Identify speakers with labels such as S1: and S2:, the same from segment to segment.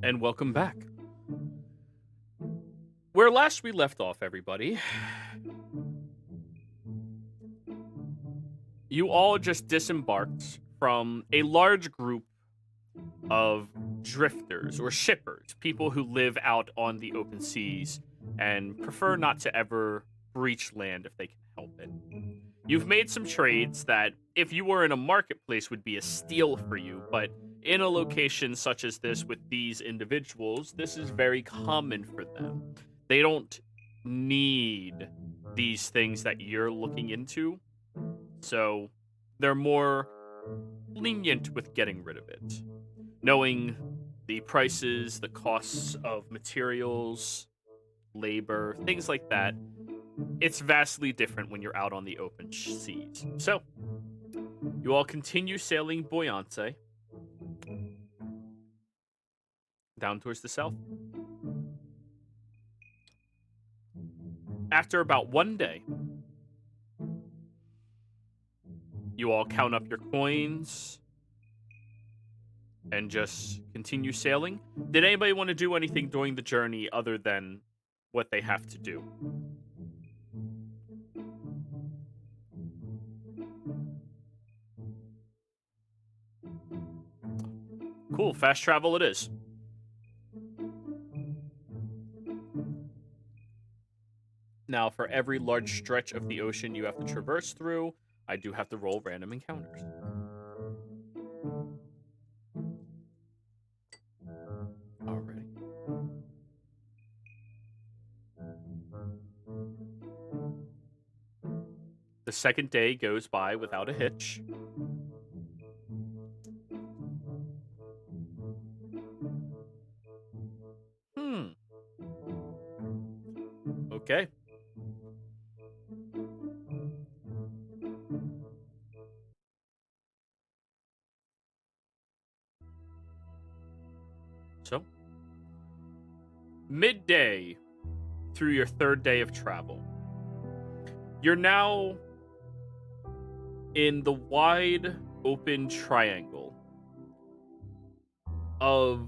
S1: and welcome back. Where last we left off, everybody, you all just disembarked from a large group of drifters or shippers, people who live out on the open seas and prefer not to ever breach land if they can help it. You've made some trades that, if you were in a marketplace, would be a steal for you, but in a location such as this with these individuals, this is very common for them. They don't need these things that you're looking into, so they're more lenient with getting rid of it. Knowing the prices, the costs of materials, labor, things like that, it's vastly different when you're out on the open seas. So, you all continue sailing Boyance down towards the south. After about one day, you all count up your coins and just continue sailing. Did anybody want to do anything during the journey other than what they have to do? Cool, fast travel it is. Now, for every large stretch of the ocean you have to traverse through, I do have to roll random encounters. Alrighty. The second day goes by without a hitch. Hmm. Okay. So, midday through your third day of travel, you're now in the wide open triangle of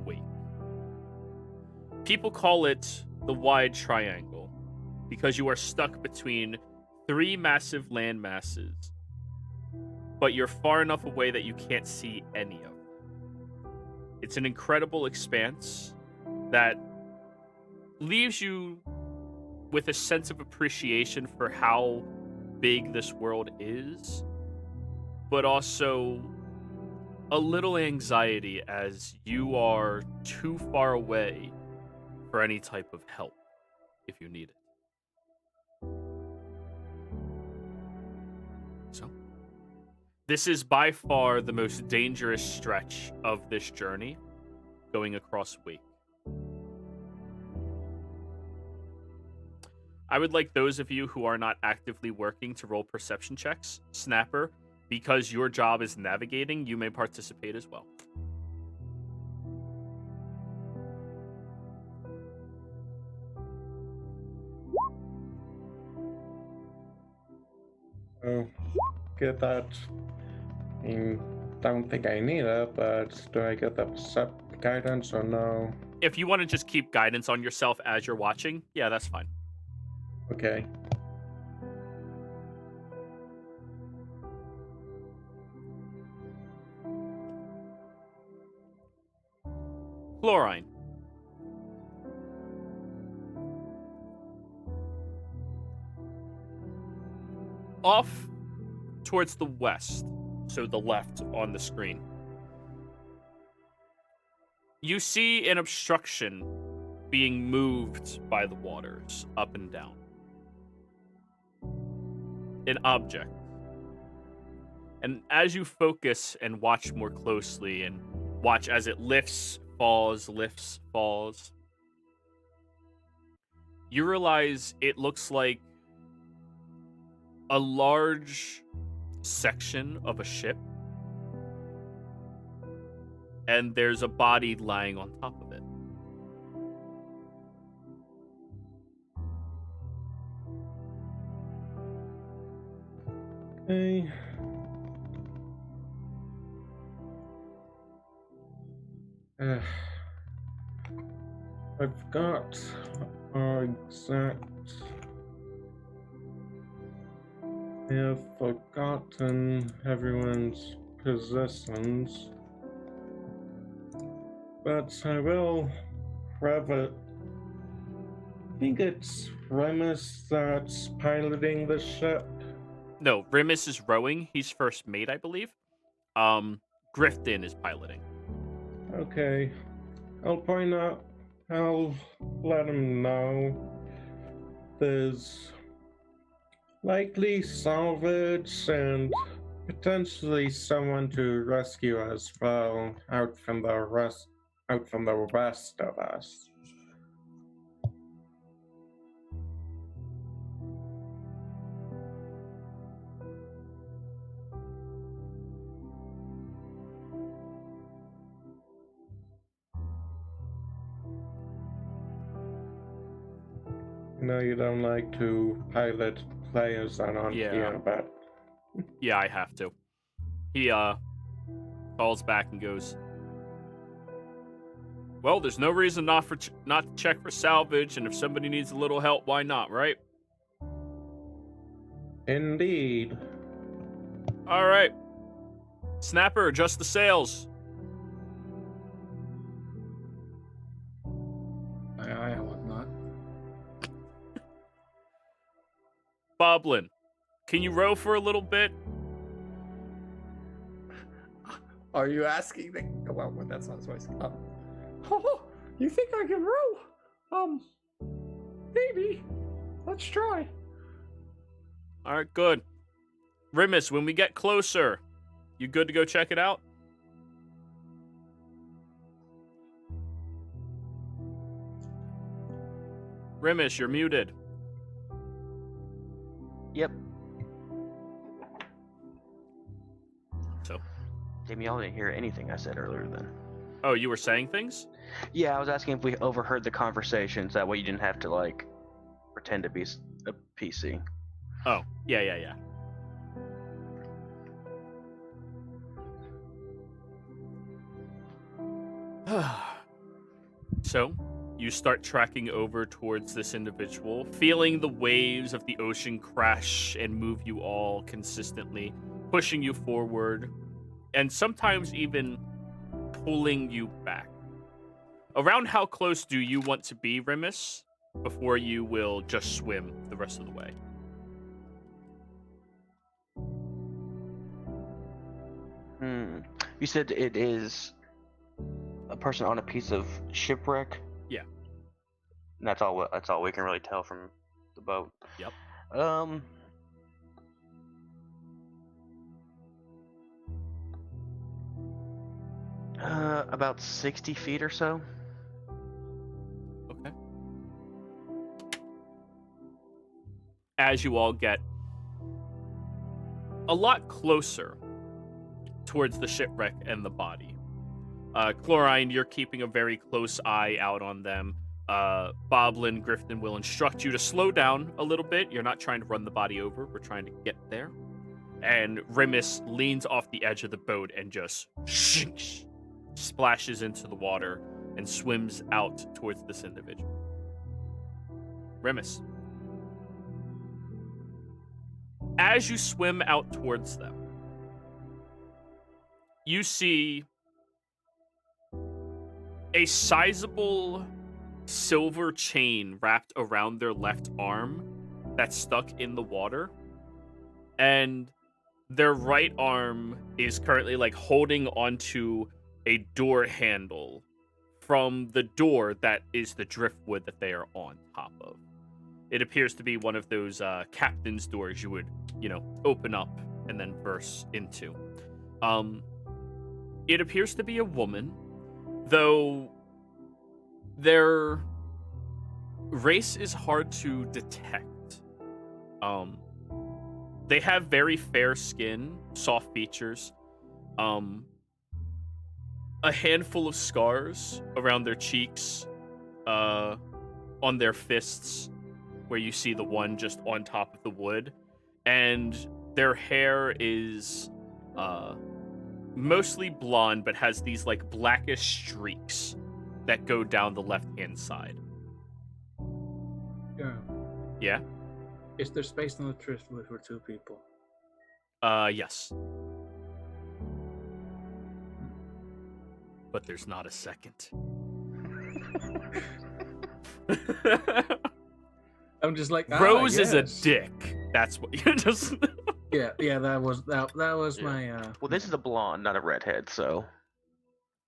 S1: wait. People call it the wide triangle because you are stuck between three massive land masses, but you're far enough away that you can't see any of them. It's an incredible expanse that leaves you with a sense of appreciation for how big this world is, but also a little anxiety as you are too far away for any type of help if you need it. So, this is by far the most dangerous stretch of this journey going across Wake. I would like those of you who are not actively working to roll perception checks. Snapper, because your job is navigating, you may participate as well.
S2: Oh, get that. I mean, don't think I need it, but do I get the sub guidance or no?
S1: If you want to just keep guidance on yourself as you're watching, yeah, that's fine.
S2: Okay.
S1: Chlorine. Off towards the west, so the left on the screen, you see an obstruction being moved by the waters up and down. An object. And as you focus and watch more closely and watch as it lifts, falls, you realize it looks like a large section of a ship, and there's a body lying on top of it.
S2: Okay. Uh, I've got our exact. I've forgotten everyone's possessions, but I will grab it. I think it's Remus that's piloting the ship.
S1: No, Rimus is rowing. He's first mate, I believe. Grifton is piloting.
S2: Okay, I'll point out. I'll let him know there's likely salvage and potentially someone to rescue as well out from the rest of us. I know you don't like to pilot players that aren't
S1: Yeah.
S2: here, but
S1: Yeah, I have to. He calls back and goes, "Well, there's no reason not to check for salvage, and if somebody needs a little help, why not, right?"
S2: indeed.
S1: All right. Snapper, adjust the sails.
S3: Aye, and whatnot.
S1: Boblin, can you row for a little bit?
S3: Are you asking the... Well, that's not his voice. Oh, you think I can row? Maybe. Let's try.
S1: All right, good. Rimus, when we get closer, you good to go check it out? Rimus, you're muted.
S4: Yep.
S1: So?
S4: Damn, y'all didn't hear anything I said earlier then.
S1: Oh, you were saying things?
S4: Yeah, I was asking if we overheard the conversations. That way you didn't have to, like, pretend to be a PC.
S1: Oh, yeah. So, you start tracking over towards this individual, feeling the waves of the ocean crash and move you all consistently, pushing you forward, and sometimes even pulling you back. Around how close do you want to be, Remus, before you will just swim the rest of the way?
S4: You said it is a person on a piece of shipwreck?
S1: Yeah.
S4: And that's all we can really tell from the boat.
S1: Yep.
S4: About 60 feet or so.
S1: Okay. As you all get a lot closer towards the shipwreck and the body, Chlorine, you're keeping a very close eye out on them. Boblin, Grifton will instruct you to slow down a little bit. You're not trying to run the body over. We're trying to get there. And Remus leans off the edge of the boat and just splashes into the water and swims out towards this individual. Remus. As you swim out towards them, you see a sizable silver chain wrapped around their left arm that's stuck in the water. And their right arm is currently like holding onto a door handle from the door that is the driftwood that they are on top of. It appears to be one of those captain's doors you would, open up and then burst into. It appears to be a woman, though their race is hard to detect. They have very fair skin, soft features, a handful of scars around their cheeks, on their fists, where you see the one just on top of the wood, and their hair is mostly blonde, but has these like blackish streaks that go down the left-hand side.
S5: Yeah.
S1: Yeah?
S5: Is there space on the driftwood for two people?
S1: Yes. But there's not a second.
S5: I'm just like
S1: Rose is a
S5: yes.
S1: dick. That's what you're just.
S5: Yeah. That was
S4: Yeah.
S5: my.
S4: Well, this is a blonde, not a redhead, so.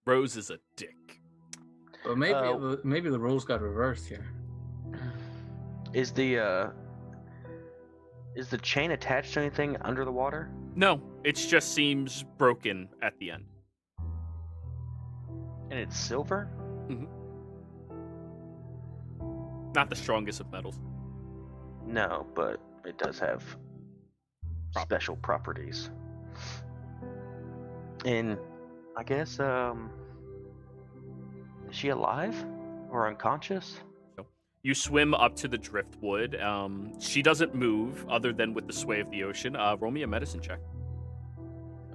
S1: Rose is a dick.
S5: But maybe the rules got reversed here.
S4: Is the chain attached to anything under the water?
S1: No, it just seems broken at the end.
S4: And it's silver?
S1: Not the strongest of metals.
S4: No, but it does have special properties. And I guess, is she alive or unconscious?
S1: You swim up to the driftwood. She doesn't move other than with the sway of the ocean. Roll me a medicine check.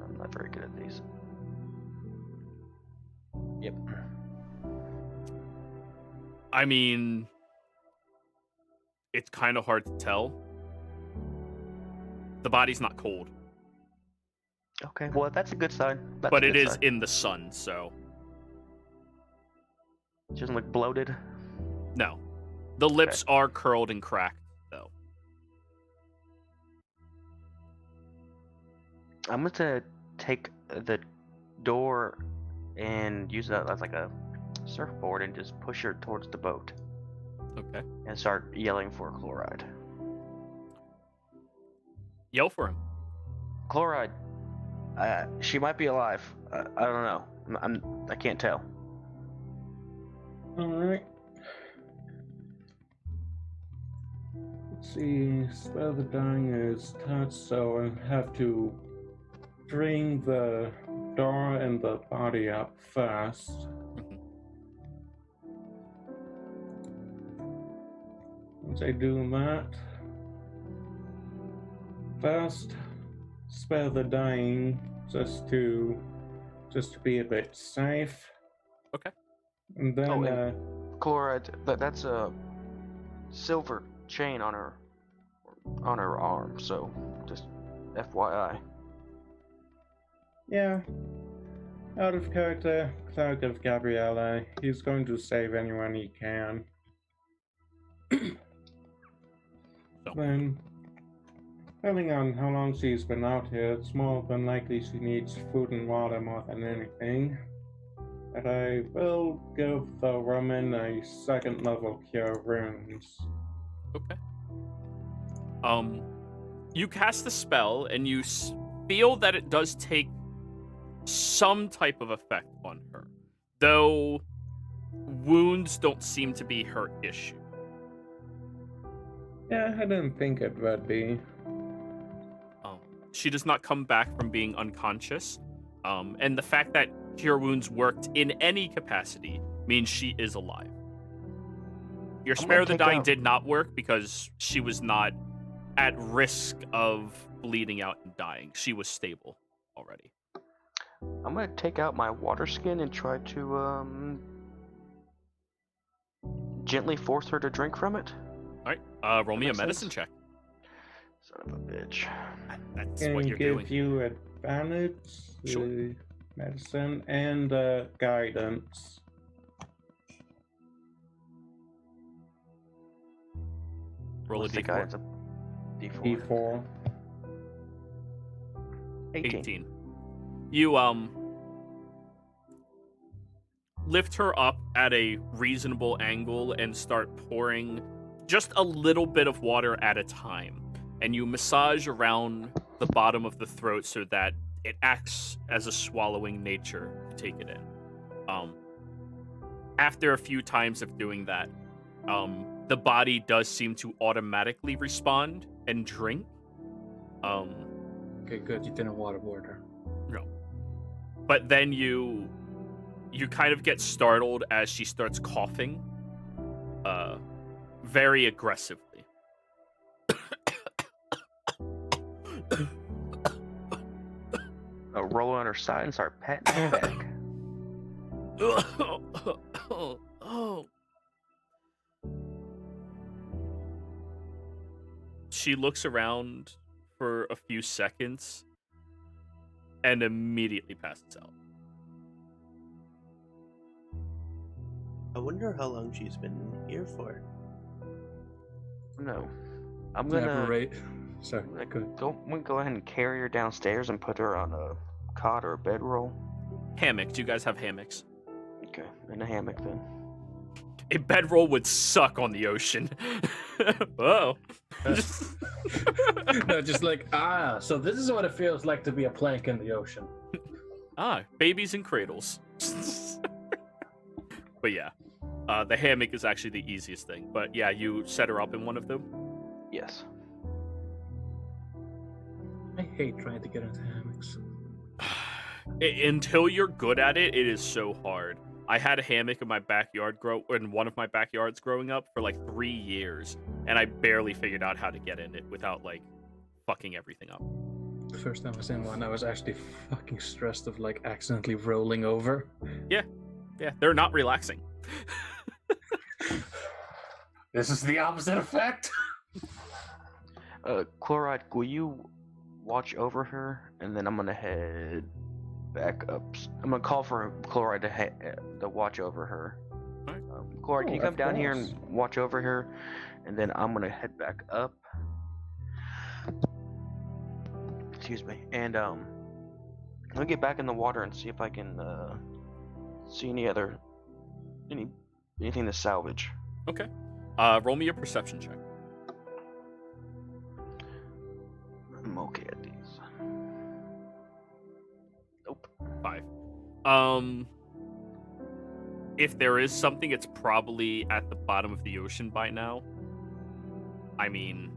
S4: I'm not very good at these. Yep.
S1: I mean, it's kind of hard to tell. The body's not cold,
S4: Okay, well, that's a good sign. That's
S1: but
S4: a
S1: it
S4: good
S1: is
S4: sign.
S1: in the sun, so
S4: She doesn't look bloated.
S1: no. The lips are curled and cracked, though.
S4: I'm going to take the door and use that as like a surfboard and just push her towards the boat
S1: Okay.
S4: and start yelling for chloride.
S1: Yell for him.
S4: Chloride. She might be alive. I don't know. I can't tell.
S2: Alright. Let's see, spell the dying is touch, so I have to bring the door and the body up first. Once I do that, first spell the dying just to be a bit safe.
S1: Okay.
S2: And then
S4: Oh, and chloride. That's a silver chain on her arm. So just FYI.
S2: yeah. Out of character, Clerk of Gabriella. He's going to save anyone he can. Then, depending on how long she's been out here, it's more than likely she needs food and water more than anything. But I will give the woman a second level cure wounds.
S1: Okay. You cast the spell, and you feel that it does take some type of effect on her, though wounds don't seem to be her issue.
S2: Yeah, I didn't think it would be.
S1: She does not come back from being unconscious, and the fact that cure wounds worked in any capacity means she is alive. Your spare the dying did not work because she was not at risk of bleeding out and dying. She was stable already.
S4: I'm gonna take out my water skin and try to gently force her to drink from it.
S1: All right, roll me a
S4: makes
S1: medicine
S4: sense.
S1: check.
S4: Son of a bitch.
S1: That's
S2: Can
S1: what you're
S2: give
S1: doing.
S2: you advantage,
S1: Sure.
S2: medicine, and guidance.
S1: Roll a
S4: What's the
S1: d4.
S4: guidance? D4.
S2: D4.
S4: 18.
S1: You lift her up at a reasonable angle and start pouring just a little bit of water at a time. And you massage around the bottom of the throat so that it acts as a swallowing nature to take it in. After a few times of doing that, the body does seem to automatically respond and drink.
S5: Okay, good. You didn't waterboard her.
S1: No. But then you kind of get startled as she starts coughing very aggressively.
S4: roll on her side and start patting her back.
S1: Oh. She looks around for a few seconds and immediately passes out.
S6: I wonder how long she's been here for.
S4: No. I'm gonna
S5: Sorry.
S4: go ahead and carry her downstairs and put her on a cot or a bedroll.
S1: Hammock. Do you guys have hammocks?
S4: Okay, in a hammock then.
S1: A bedroll would suck on the ocean. Oh.
S5: No, just like, so this is what it feels like to be a plank in the ocean.
S1: Babies in cradles. But yeah, the hammock is actually the easiest thing. But yeah, you set her up in one of them?
S4: Yes.
S5: I hate trying to get into hammocks.
S1: Until you're good at it, it is so hard. I had a hammock in my backyard in one of my backyards growing up for like 3 years, and I barely figured out how to get in it without like fucking everything up.
S5: The first time I was in one, I was actually fucking stressed of like accidentally rolling over.
S1: Yeah, they're not relaxing.
S5: This is the opposite effect.
S4: Chloride, will you watch over her, and then I'm gonna head back up. I'm gonna call for Chloride to watch over her.
S1: Right.
S4: Chloride, can you come down here and watch over her, and then I'm gonna head back up. Excuse me, and I'm gonna get back in the water and see if I can see anything to salvage.
S1: Okay. Roll me a perception check.
S4: I'm okay at these. Nope.
S1: 5. If there is something, it's probably at the bottom of the ocean by now. I mean,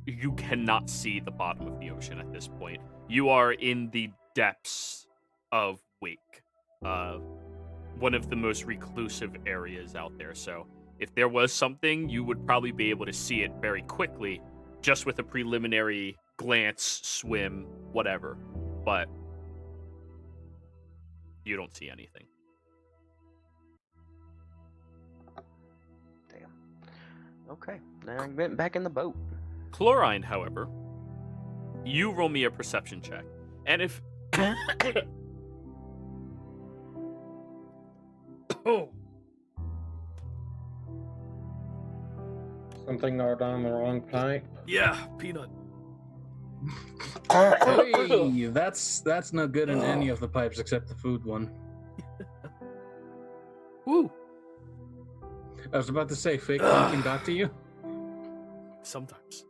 S1: you cannot see the bottom of the ocean at this point. You are in the depths of Wake, one of the most reclusive areas out there. So if there was something, you would probably be able to see it very quickly, just with a preliminary glance, swim, whatever. But you don't see anything.
S4: Damn. Okay, then I went back in the boat.
S1: Chlorine, however, you roll me a perception check. And if... Oh.
S2: Something got down the wrong pipe.
S1: Yeah, peanut.
S5: Hey, that's no good in any of the pipes except the food one.
S1: Woo.
S5: I was about to say, fake pumpkin got to you?
S1: Sometimes.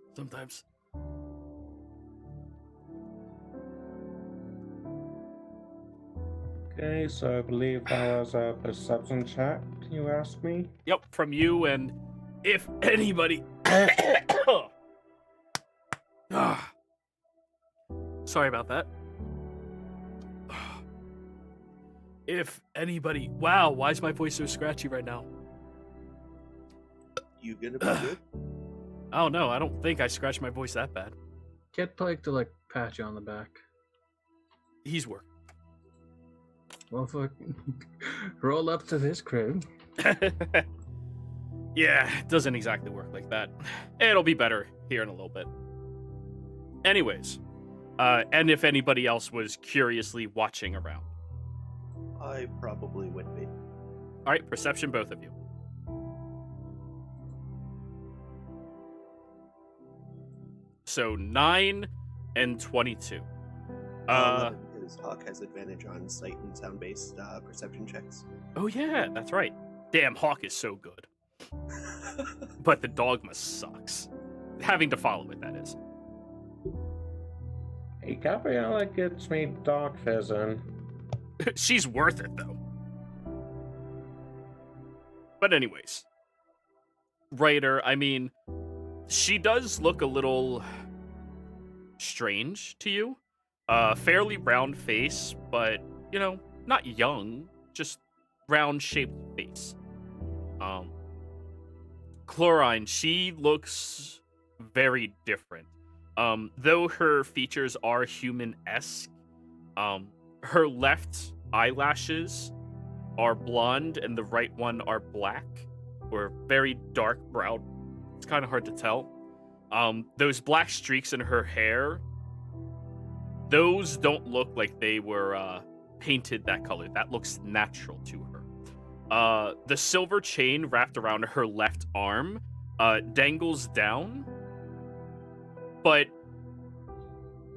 S2: Okay, so I believe that was a perception check, you asked me?
S1: Yep, from you, and if anybody... Sorry about that. If anybody... Wow, why is my voice so scratchy right now?
S6: You gonna be good?
S1: Oh no, I don't think I scratched my voice that bad.
S5: Get Pike to, like, pat you on the back.
S1: He's working.
S5: Well, fuck. Roll up to this crib.
S1: Yeah, it doesn't exactly work like that. It'll be better here in a little bit. Anyways, and if anybody else was curiously watching around.
S6: I probably would be.
S1: All right, perception, both of you. So 9 and 22.
S6: 11, because Hawk has advantage on sight and sound-based perception checks.
S1: Oh yeah, that's right. Damn, Hawk is so good. But the dogma sucks. Having to follow it, that is.
S2: Hey, Gabriella gets me dog fizzing.
S1: She's worth it, though. But anyways. Writer, I mean, she does look a little strange to you. Fairly round face, but, you know, not young, just round-shaped face. Chlorine, she looks very different. Though her features are human-esque, Her left eyelashes are blonde and the right one are black or very dark brown. It's kind of hard to tell. Those black streaks in her hair, those don't look like they were painted that color. That looks natural to her. The silver chain wrapped around her left arm dangles down, but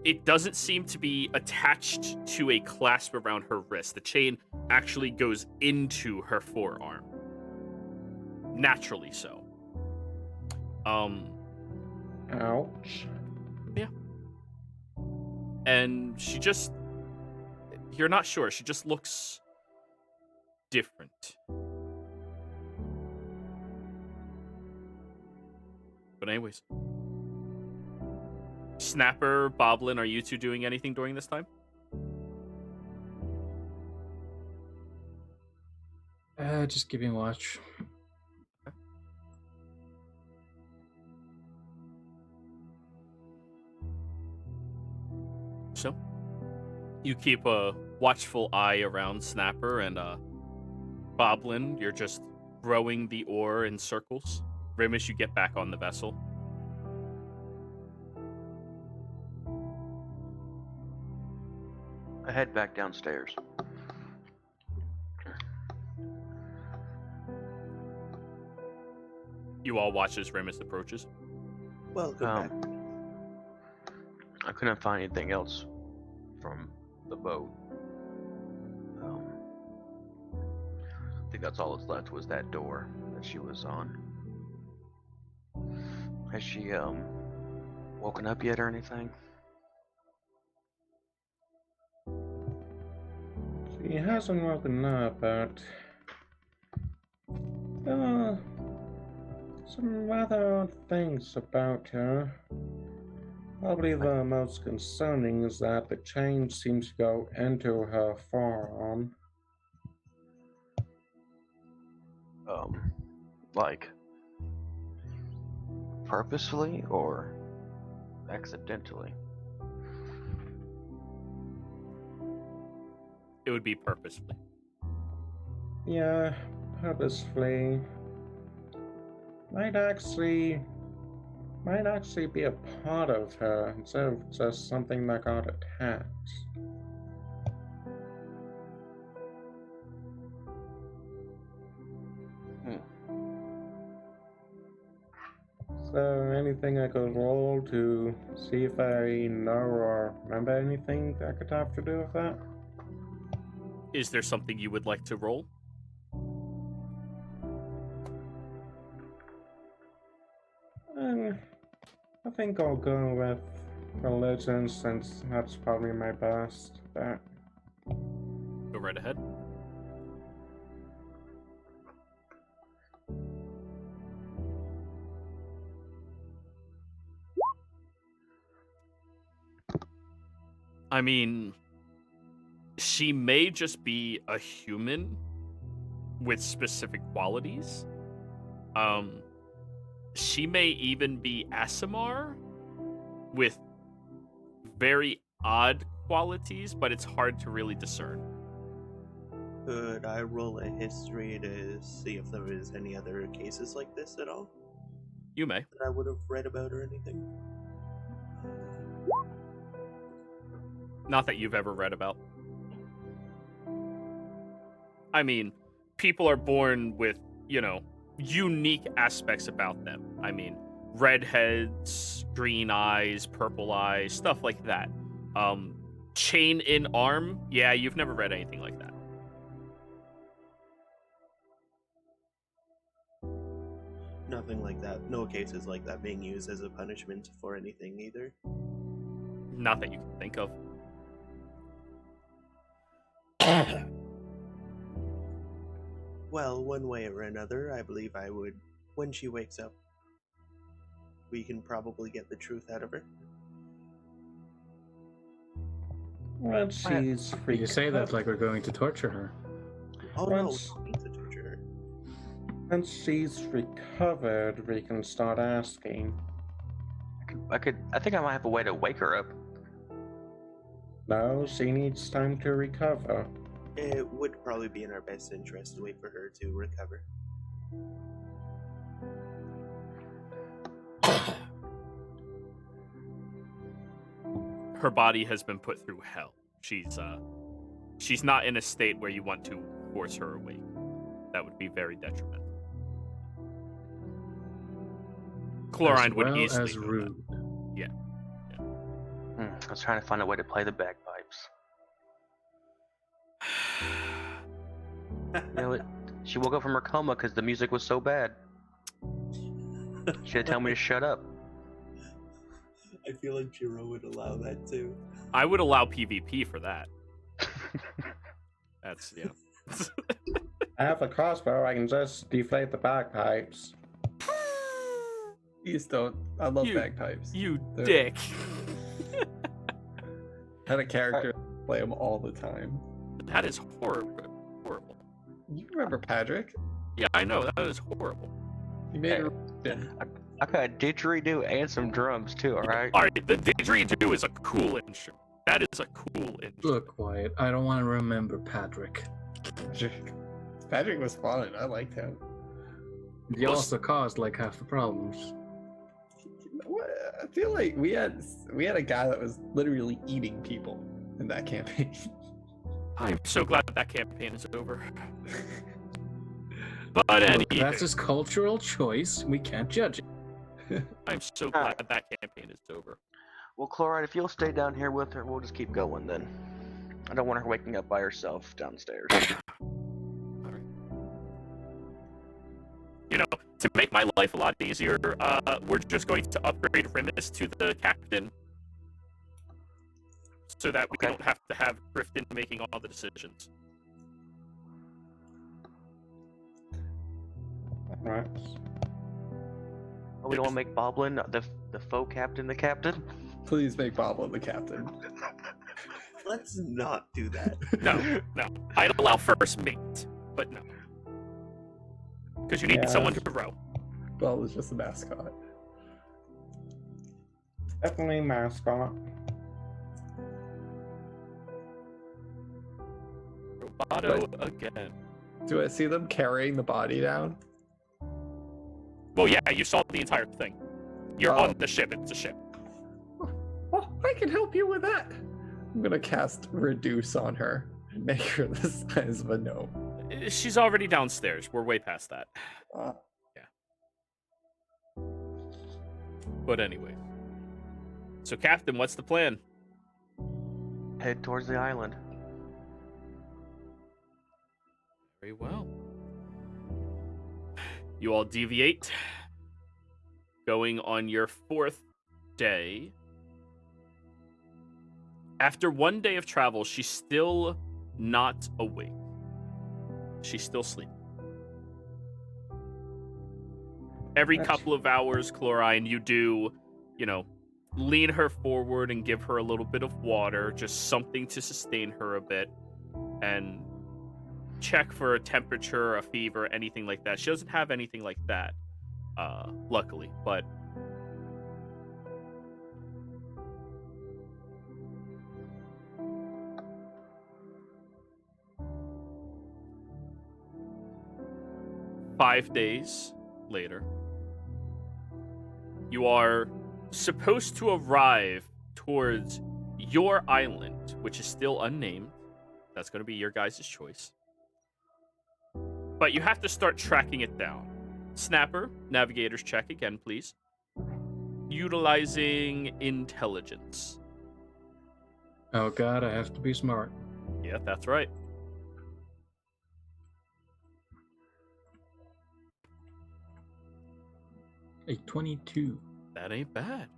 S1: it doesn't seem to be attached to a clasp around her wrist. The chain actually goes into her forearm. Naturally so.
S2: Ouch.
S1: Yeah. And she just... You're not sure. She just looks different. But anyways. Snapper, Boblin, are you two doing anything during this time?
S5: Just keeping watch.
S1: So, you keep a watchful eye around Snapper and Boblin. You're just rowing the oar in circles. Rimish, you get back on the vessel.
S4: I head back downstairs.
S1: You all watch as Remus approaches.
S6: Welcome back.
S4: I couldn't find anything else from the boat. I think that's all that's left was that door that she was on. Has she woken up yet or anything?
S2: She hasn't woken up, but there are some rather odd things about her. Probably the most concerning is that the chain seems to go into her forearm.
S4: Like purposefully or accidentally?
S1: It would be purposefully.
S2: Yeah, purposefully. Might actually be a part of her instead of just something that got attached. So anything I could roll to see if I know or remember anything that could have to do with that?
S1: Is there something you would like to roll?
S2: I think I'll go with religion since that's probably my best bet.
S1: Go right ahead. I mean, she may just be a human with specific qualities. She may even be Asimar with very odd qualities, but it's hard to really discern.
S6: Could I roll a history to see if there is any other cases like this at all
S1: You may.
S6: that I would have read about or anything?
S1: Not that you've ever read about. I mean, people are born with, unique aspects about them. I mean, redheads, green eyes, purple eyes, stuff like that. Chain in arm, yeah, you've never read anything like that.
S6: Nothing like that. No cases like that being used as a punishment for anything either.
S1: Not that you can think of.
S6: Well, one way or another, I believe I would, when she wakes up, we can probably get the truth out of her.
S2: Well, she's freaked
S5: You say that
S2: out.
S5: like we're going to torture her.
S6: Oh no, we
S2: Once-
S6: don't need to torture her.
S2: Once she's recovered, we can start asking.
S4: I think I might have a way to wake her up.
S2: No, she needs time to recover.
S6: It would probably be in our best interest to wait for her to recover.
S1: Her body has been put through hell. She's not in a state where you want to force her awake. That would be very detrimental. Chlorine would easily
S5: as
S1: know
S5: rude.
S1: that. Yeah.
S4: I was trying to find a way to play the bagpipes. You know what? She woke up from her coma because the music was so bad. She had to tell me to shut up.
S6: I feel like Jiro would allow that too.
S1: I would allow PvP for that. That's yeah.
S2: I have a crossbow, I can just deflate the bagpipes.
S3: Please don't. I love
S1: You-
S3: bagpipes.
S1: You
S3: They're-
S1: dick.
S3: I had a character play them all the time.
S1: That is horrible. Horrible.
S3: You remember Patrick?
S1: Yeah, I know. That is horrible.
S3: He made
S4: Hey.
S3: a
S4: I got a didgeridoo and some drums too, alright?
S1: Alright, the didgeridoo is a cool instrument. That is a cool instrument.
S5: Look, Wyatt, I don't want to remember Patrick.
S3: Patrick was fun. I liked him.
S5: He
S1: Well,
S5: also caused like half the problems.
S3: What? I feel like we had a guy that was literally eating people in that campaign.
S1: I'm so glad that campaign is over. But
S5: Look,
S1: anyway,
S5: that's his cultural choice. We can't judge it.
S1: I'm so glad that campaign is over.
S4: Well, Chloride, if you'll stay down here with her, we'll just keep going then. I don't want her waking up by herself downstairs.
S1: Alright. You know, to make my life a lot easier, we're just going to upgrade Remus to the captain. So that we
S4: Okay.
S1: don't have to have Griffin making all the decisions.
S2: Right.
S4: Oh, we don't want to make Boblin the faux captain the captain?
S3: Please make Boblin the captain.
S6: Let's not do that.
S1: No, no. I'd allow first mate, but no. Because you need
S2: Yeah.
S1: someone to row.
S3: Boblin's just a mascot.
S2: Definitely mascot.
S1: Roboto again.
S3: Do I see them carrying the body down?
S1: Well, yeah, you saw the entire thing. You're
S3: Oh.
S1: on the ship. It's a ship.
S3: Oh, I can help you with that. I'm gonna cast Reduce on her and make her the size of a gnome.
S1: She's already downstairs. We're way past that.
S3: Uh,
S1: But anyway. So, Captain, what's the plan?
S4: Head towards the island.
S1: Very well. You all deviate. Going on your 4th day. After 1 day of travel, she's still not awake. She's still sleeping. Every couple of hours, Chlorine, you do, lean her forward and give her a little bit of water, just something to sustain her a bit, and check for a temperature, a fever, anything like that. She doesn't have anything like that, luckily, but five days later, you are supposed to arrive towards your island, which is still unnamed. That's going to be your guys' choice. But you have to start tracking it down. Snapper, navigator's check again, please. Utilizing intelligence.
S5: Oh god, I have to be smart.
S1: Yeah, that's right.
S5: A 22.
S1: That ain't bad.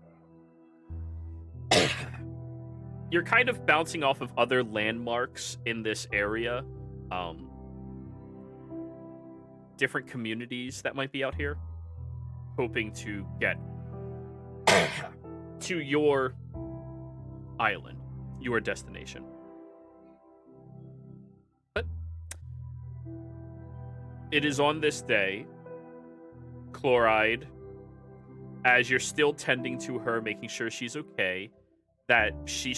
S1: You're kind of bouncing off of other landmarks in this area. Different communities that might be out here. Hoping to get to your island, your destination. But it is on this day, Chloride, as you're still tending to her, making sure she's okay, that she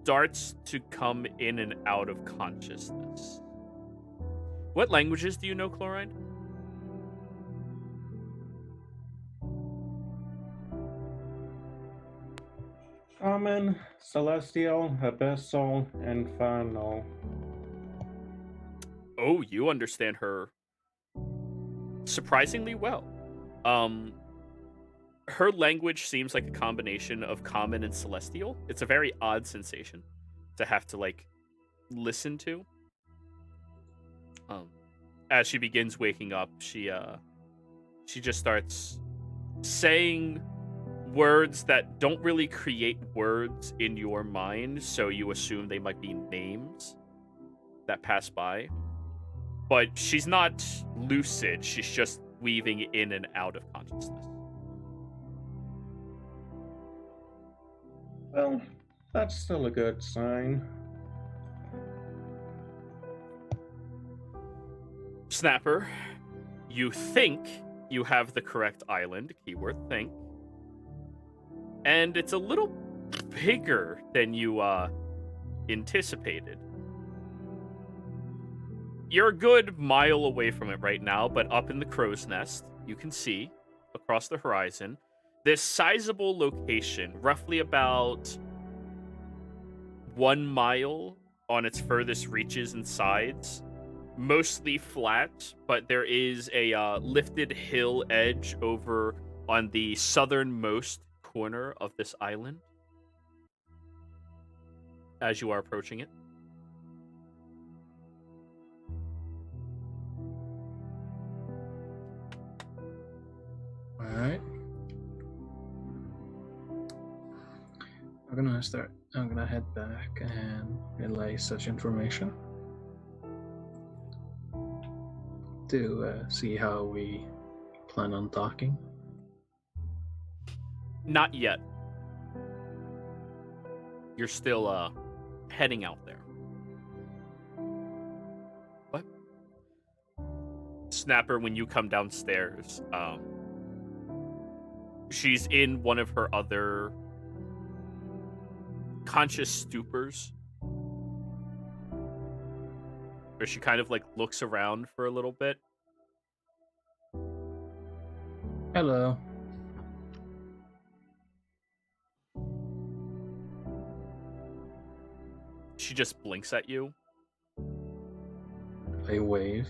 S1: starts to come in and out of consciousness. What languages do you know, Chloride?
S2: Common, celestial, abyssal, infernal.
S1: Oh, you understand her surprisingly well. Her language seems like a combination of common and celestial. It's a very odd sensation to have to like listen to. As she begins waking up, she just starts saying words that don't really create words in your mind, so you assume they might be names that pass by. But she's not lucid, she's just weaving in and out of consciousness.
S2: Well, that's still a good sign.
S1: Snapper, you think you have the correct island, keyword think, and it's a little bigger than you anticipated. You're a good mile away from it right now, but up in the crow's nest, you can see across the horizon this sizable location, roughly about 1 mile on its furthest reaches and sides, mostly flat, but there is a lifted hill edge over on the southernmost corner of this island as you are approaching it.
S5: Alright. I'm gonna head back and relay such information to see how we plan on talking.
S1: Not yet. You're still heading out there. What? Snapper, when you come downstairs, she's in one of her other conscious stupors, where she kind of like looks around for a little bit.
S5: Hello.
S1: She just blinks at you.
S5: I wave.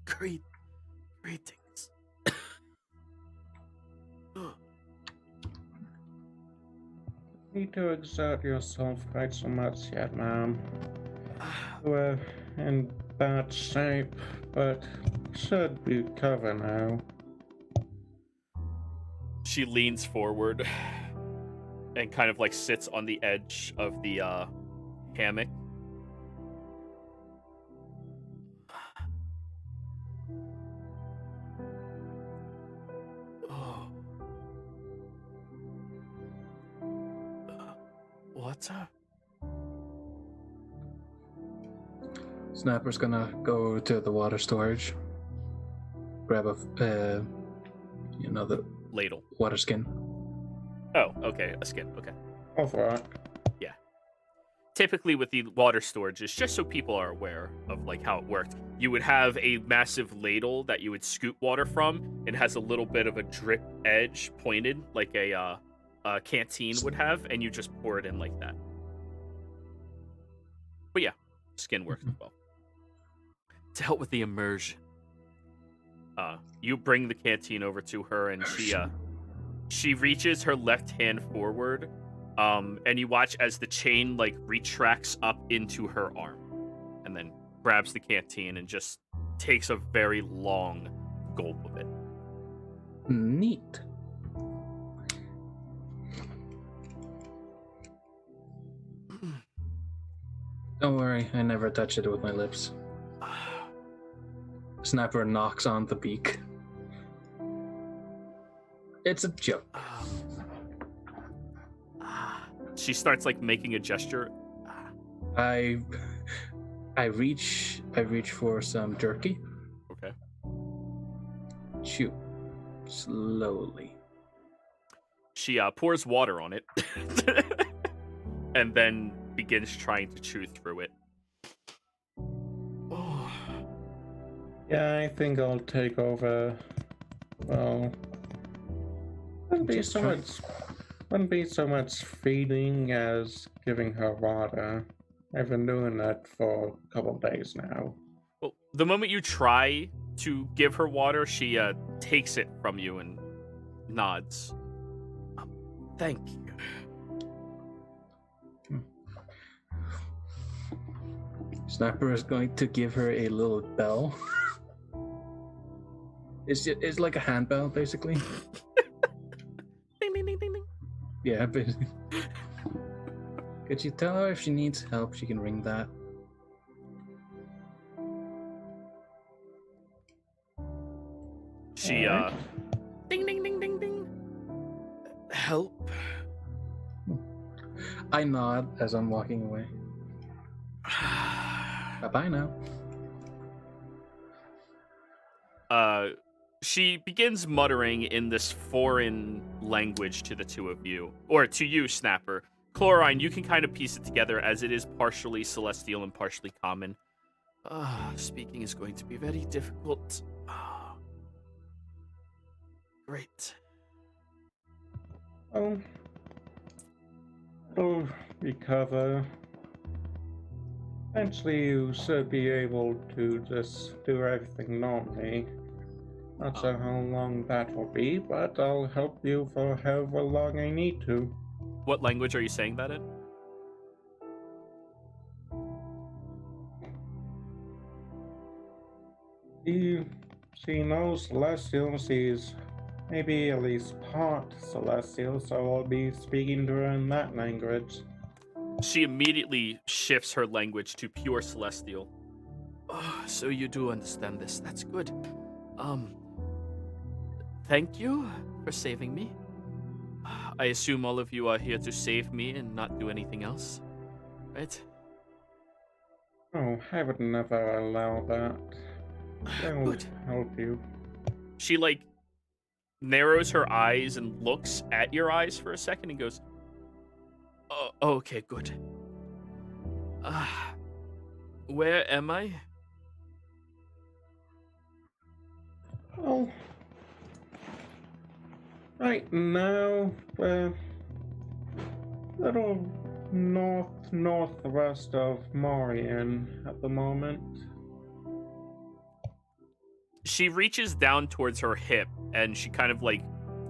S1: Greetings.
S2: Need to exert yourself quite so much yet, ma'am. We're in bad shape, but should recover now.
S1: She leans forward and kind of like sits on the edge of the hammock. What's up?
S5: Snapper's gonna go to the water storage, grab a, the
S1: Ladle.
S5: water skin.
S1: Oh, okay, a skin. Okay.
S2: Go for it.
S1: Yeah. Typically with the water storage, it's just so people are aware of like how it worked. You would have a massive ladle that you would scoop water from. It has a little bit of a drip edge pointed like a canteen would have, and you just pour it in like that. But yeah, skin works as well. To help with the immersion. You bring the canteen over to her, and she reaches her left hand forward, and you watch as the chain like retracts up into her arm, and then grabs the canteen and just takes a very long gulp of it.
S5: Neat. Don't worry, I never touch it with my lips. Snapper knocks on the beak. It's a joke.
S1: She starts like making a gesture.
S5: I reach for some jerky.
S1: Okay.
S5: Chew slowly.
S1: She pours water on it. and then begins trying to chew through it. Oh.
S2: Yeah, I think I'll take over. Well, wouldn't be
S5: Just
S2: so
S5: try-
S2: much. Wouldn't be so much feeding as giving her water. I've been doing that for a couple days now.
S1: Well, the moment you try to give her water, she takes it from you and nods. Thank you.
S5: Snapper is going to give her a little bell. It's like a handbell, basically.
S1: Ding, ding, ding, ding, ding.
S5: Yeah, basically. Could you tell her if she needs help, she can ring that?
S1: She,
S2: Alright.
S1: ding, ding, ding, ding, ding. Help.
S5: I nod as I'm walking away. Bye-bye now.
S1: She begins muttering in this foreign language to the two of you, or to you, Snapper. Chlorine, you can kind of piece it together as it is partially celestial and partially common. Speaking is going to be very difficult. Great.
S2: Oh, it'll recover. Eventually, you should be able to just do everything normally. Not sure how long that will be, but I'll help you for however long I need to.
S1: What language are you saying that in?
S2: She knows Celestial. She's maybe at least part Celestial, so I'll be speaking to her in that language.
S1: She immediately shifts her language to pure celestial. Oh, so you do understand this. That's good. Thank you for saving me. I assume all of you are here to save me and not do anything else, right?
S2: Oh, I would never allow that. I'll
S1: Good.
S2: help you.
S1: She, narrows her eyes and looks at your eyes for a second and goes, oh, okay, good. Where am I?
S2: Oh. Right now, we're a little northwest of Morian at the moment.
S1: She reaches down towards her hip and she kind of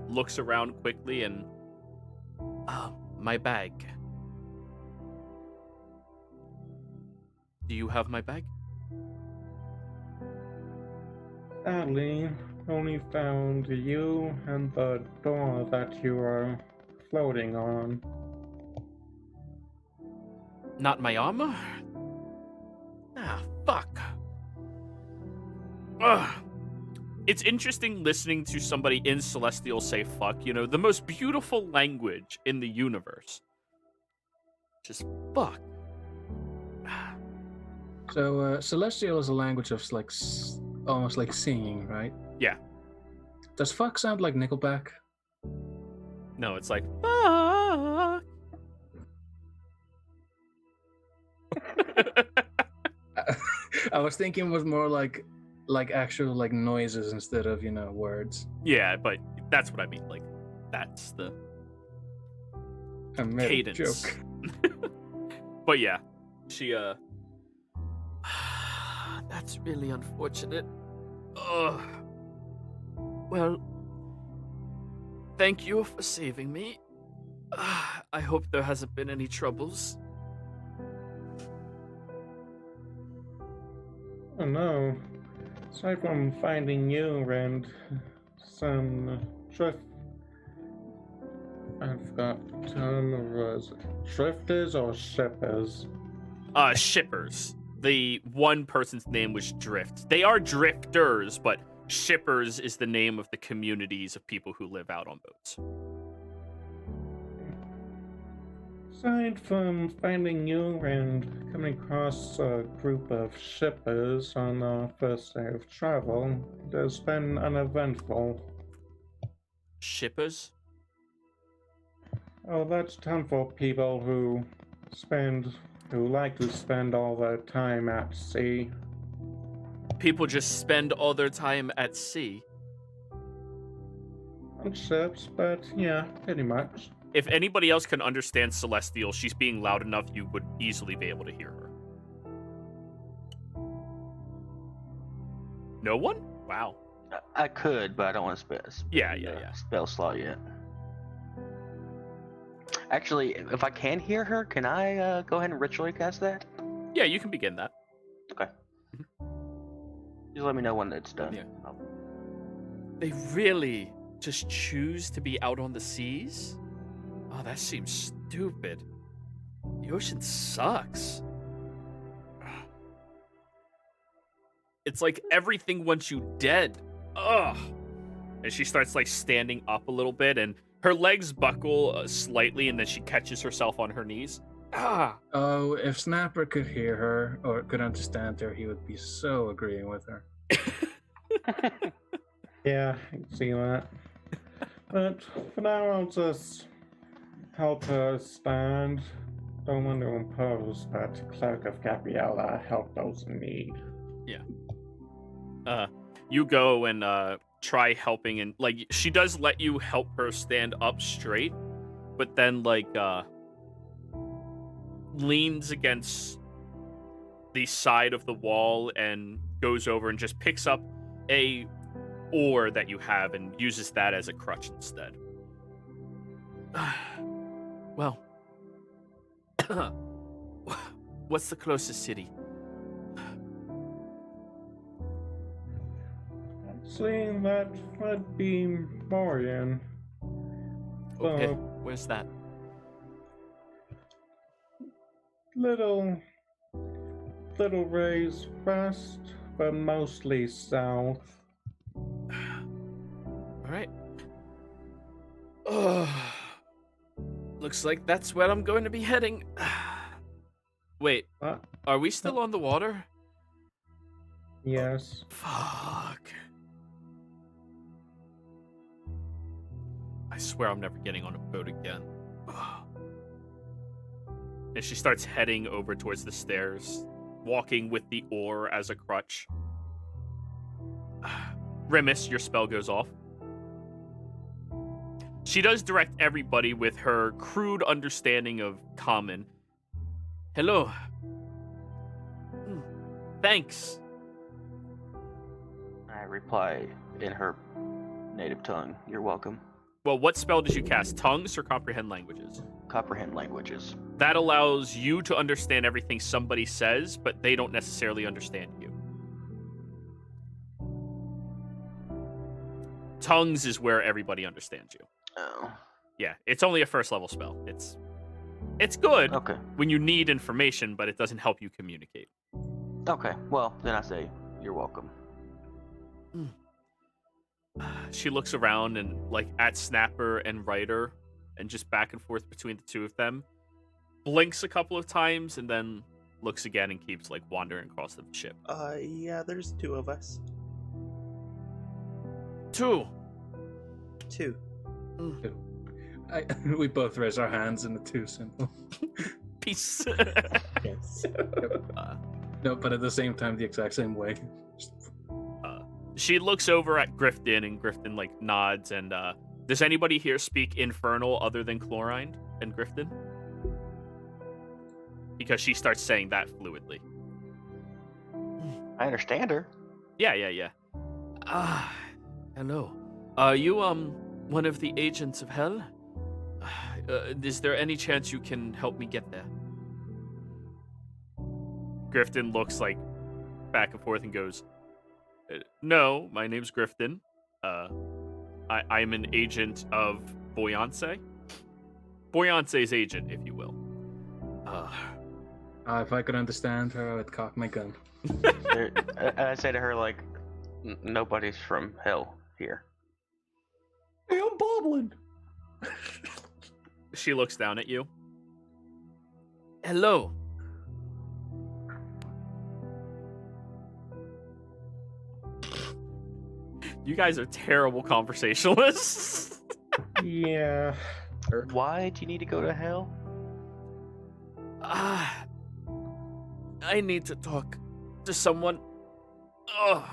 S1: looks around quickly and my bag. Do you have my bag?
S2: Sadly, only found you and the door that you were floating on.
S1: Not my armor? Fuck. Ugh. It's interesting listening to somebody in Celestial say fuck, the most beautiful language in the universe. Just fuck.
S5: So, Celestial is a language of almost like singing, right?
S1: Yeah.
S5: Does fuck sound like Nickelback?
S1: No, it's like fuck.
S5: I was thinking it was more like actual noises instead of words.
S1: Yeah, but that's what I mean. That's the
S5: I made
S1: cadence.
S5: a joke.
S1: But yeah, she that's really unfortunate. Ugh. Well, thank you for saving me. I hope there hasn't been any troubles.
S2: Oh no. Aside from finding you and some drift. I forgot the term. Was it drifters or shippers?
S1: Shippers. The one person's name was Drift. They are drifters, but shippers is the name of the communities of people who live out on boats.
S2: Aside from finding you and coming across a group of shippers on our first day of travel, it has been uneventful.
S1: Shippers?
S2: Oh, that's a term for people who who like to spend all their time at sea.
S1: People just spend all their time at sea.
S2: On ships, but yeah, pretty much.
S1: If anybody else can understand Celestial, she's being loud enough you would easily be able to hear her. No one? Wow.
S4: I could, but I don't want to
S1: Yeah.
S4: spell slot yet. Actually, if I can hear her, can I go ahead and ritually cast that?
S1: Yeah, you can begin that.
S4: Okay. Just let me know when it's done.
S1: Yeah. They really just choose to be out on the seas? Oh, that seems stupid. The ocean sucks. It's like everything wants you dead. Ugh. And she starts like standing up a little bit, and her legs buckle slightly, and then she catches herself on her knees. Ah.
S5: Oh, if Snapper could hear her or could understand her, he would be so agreeing with her.
S2: Yeah, I can see that. But for now, I'll just help her stand. Don't want to impose, but Clerk of Gabriella help those in need.
S1: You go and try helping, and like she does let you help her stand up straight, but then like leans against the side of the wall and goes over and just picks up a oar that you have and uses that as a crutch instead. Well, what's the closest city?
S2: Seeing that would be Morian.
S1: Okay, where's that?
S2: Little ways west, but mostly south.
S1: All right. Looks like that's where I'm going to be heading. Wait,
S2: What?
S1: are we still on the water?
S2: Yes.
S1: Fuck. I swear I'm never getting on a boat again. And she starts heading over towards the stairs, walking with the oar as a crutch. Remus, your spell goes off. She does direct everybody with her crude understanding of common. Hello. Thanks.
S4: I reply in her native tongue. You're welcome.
S1: Well, what spell did you cast? Tongues or comprehend languages?
S4: Comprehend languages.
S1: That allows you to understand everything somebody says, but they don't necessarily understand you. Tongues is where everybody understands you.
S4: Oh.
S1: Yeah, it's only a first level spell. It's good
S4: Okay.
S1: when you need information, but it doesn't help you communicate.
S4: Okay. Well, then I say you're welcome.
S1: She looks around and like at Snapper and Ryder and just back and forth between the two of them. Blinks a couple of times and then looks again and keeps like wandering across the ship.
S6: Yeah, there's two of us.
S1: Two.
S5: We both raise our hands in the two symbol.
S1: Peace.
S6: Yes.
S5: No, but at the same time, the exact same way.
S1: She looks over at Grifton and Grifton like nods and does anybody here speak Infernal other than Chlorine and Grifton? Because she starts saying that fluidly.
S4: I understand her.
S1: Yeah. Hello. Are you one of the agents of hell? Is there any chance you can help me get there? Grifton looks like back and forth and goes, no, my name's Grifton. I'm an agent of Boyance. Boyance's agent, if you will.
S5: If I could understand her, I would cock my gun.
S4: I say to her, like, nobody's from hell here.
S3: Hey, I'm bobbling.
S1: She looks down at you. Hello. You guys are terrible conversationalists.
S2: Yeah.
S4: Why do you need to go to hell?
S1: I need to talk to someone. Ugh.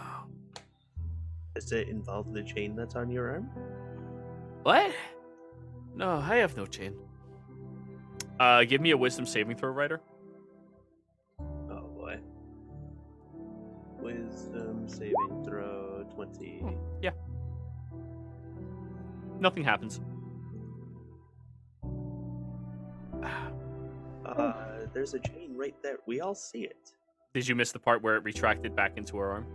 S6: Does it involve the chain that's on your arm?
S1: What? No, I have no chain. Give me a wisdom saving throw, Ryder.
S6: Oh boy. Wisdom saving throw 20.
S1: Yeah. Nothing happens.
S6: There's a chain right there. We all see it.
S1: Did you miss the part where it retracted back into her arm?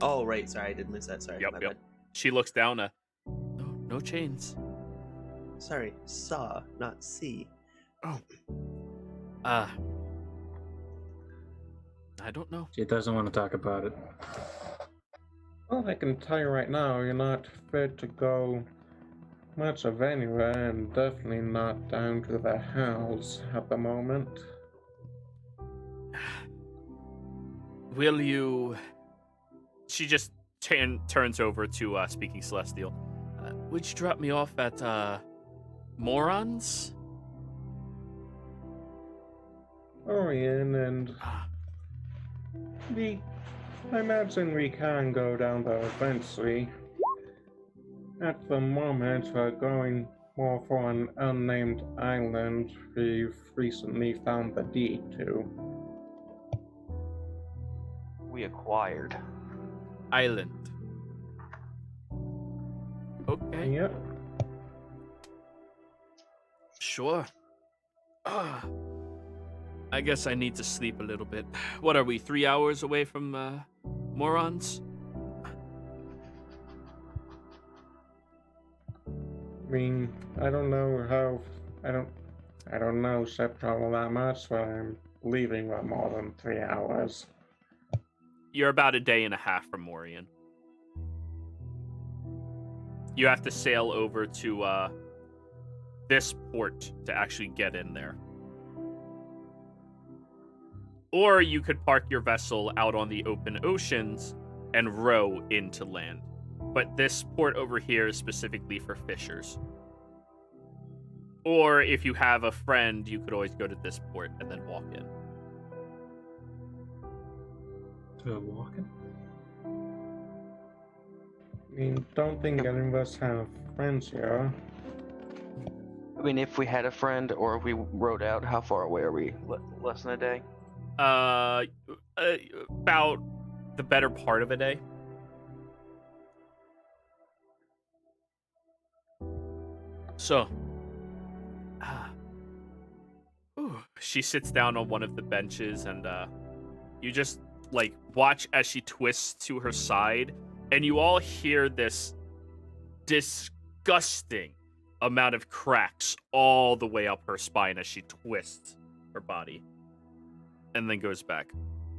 S6: Oh, right. Sorry, I did miss that. Sorry.
S1: Yep,
S6: my
S1: yep.
S6: bad.
S1: She looks down. No chains.
S6: Sorry. Saw, not see.
S1: Oh. I don't know.
S5: She doesn't want to talk about it.
S2: Well, I can tell you right now, you're not fit to go much of anywhere, and definitely not down to the house at the moment.
S1: Will you... She just turns over to Speaking Celestial. Would you drop me off at Morons?
S2: Orion, and I imagine we can go down there eventually. At the moment, we're going more for an unnamed island we've recently found the deed to.
S4: We acquired.
S1: Island. Okay.
S2: Yep.
S1: Sure. I guess I need to sleep a little bit. What are we, 3 hours away from Morons?
S2: I mean, I don't know, September that much, but I'm leaving for more than 3 hours.
S1: You're about a day and a half from Morian. You have to sail over to this port to actually get in there. Or you could park your vessel out on the open oceans and row into land. But this port over here is specifically for fishers. Or if you have a friend, you could always go to this port and then walk in.
S5: Walking?
S2: I mean, don't think any of us have friends here.
S4: I mean, if we had a friend or if we rode out, how far away are we? Less than a day?
S1: About the better part of a day. So, she sits down on one of the benches, and you just like watch as she twists to her side, and you all hear this disgusting amount of cracks all the way up her spine as she twists her body, and then goes back.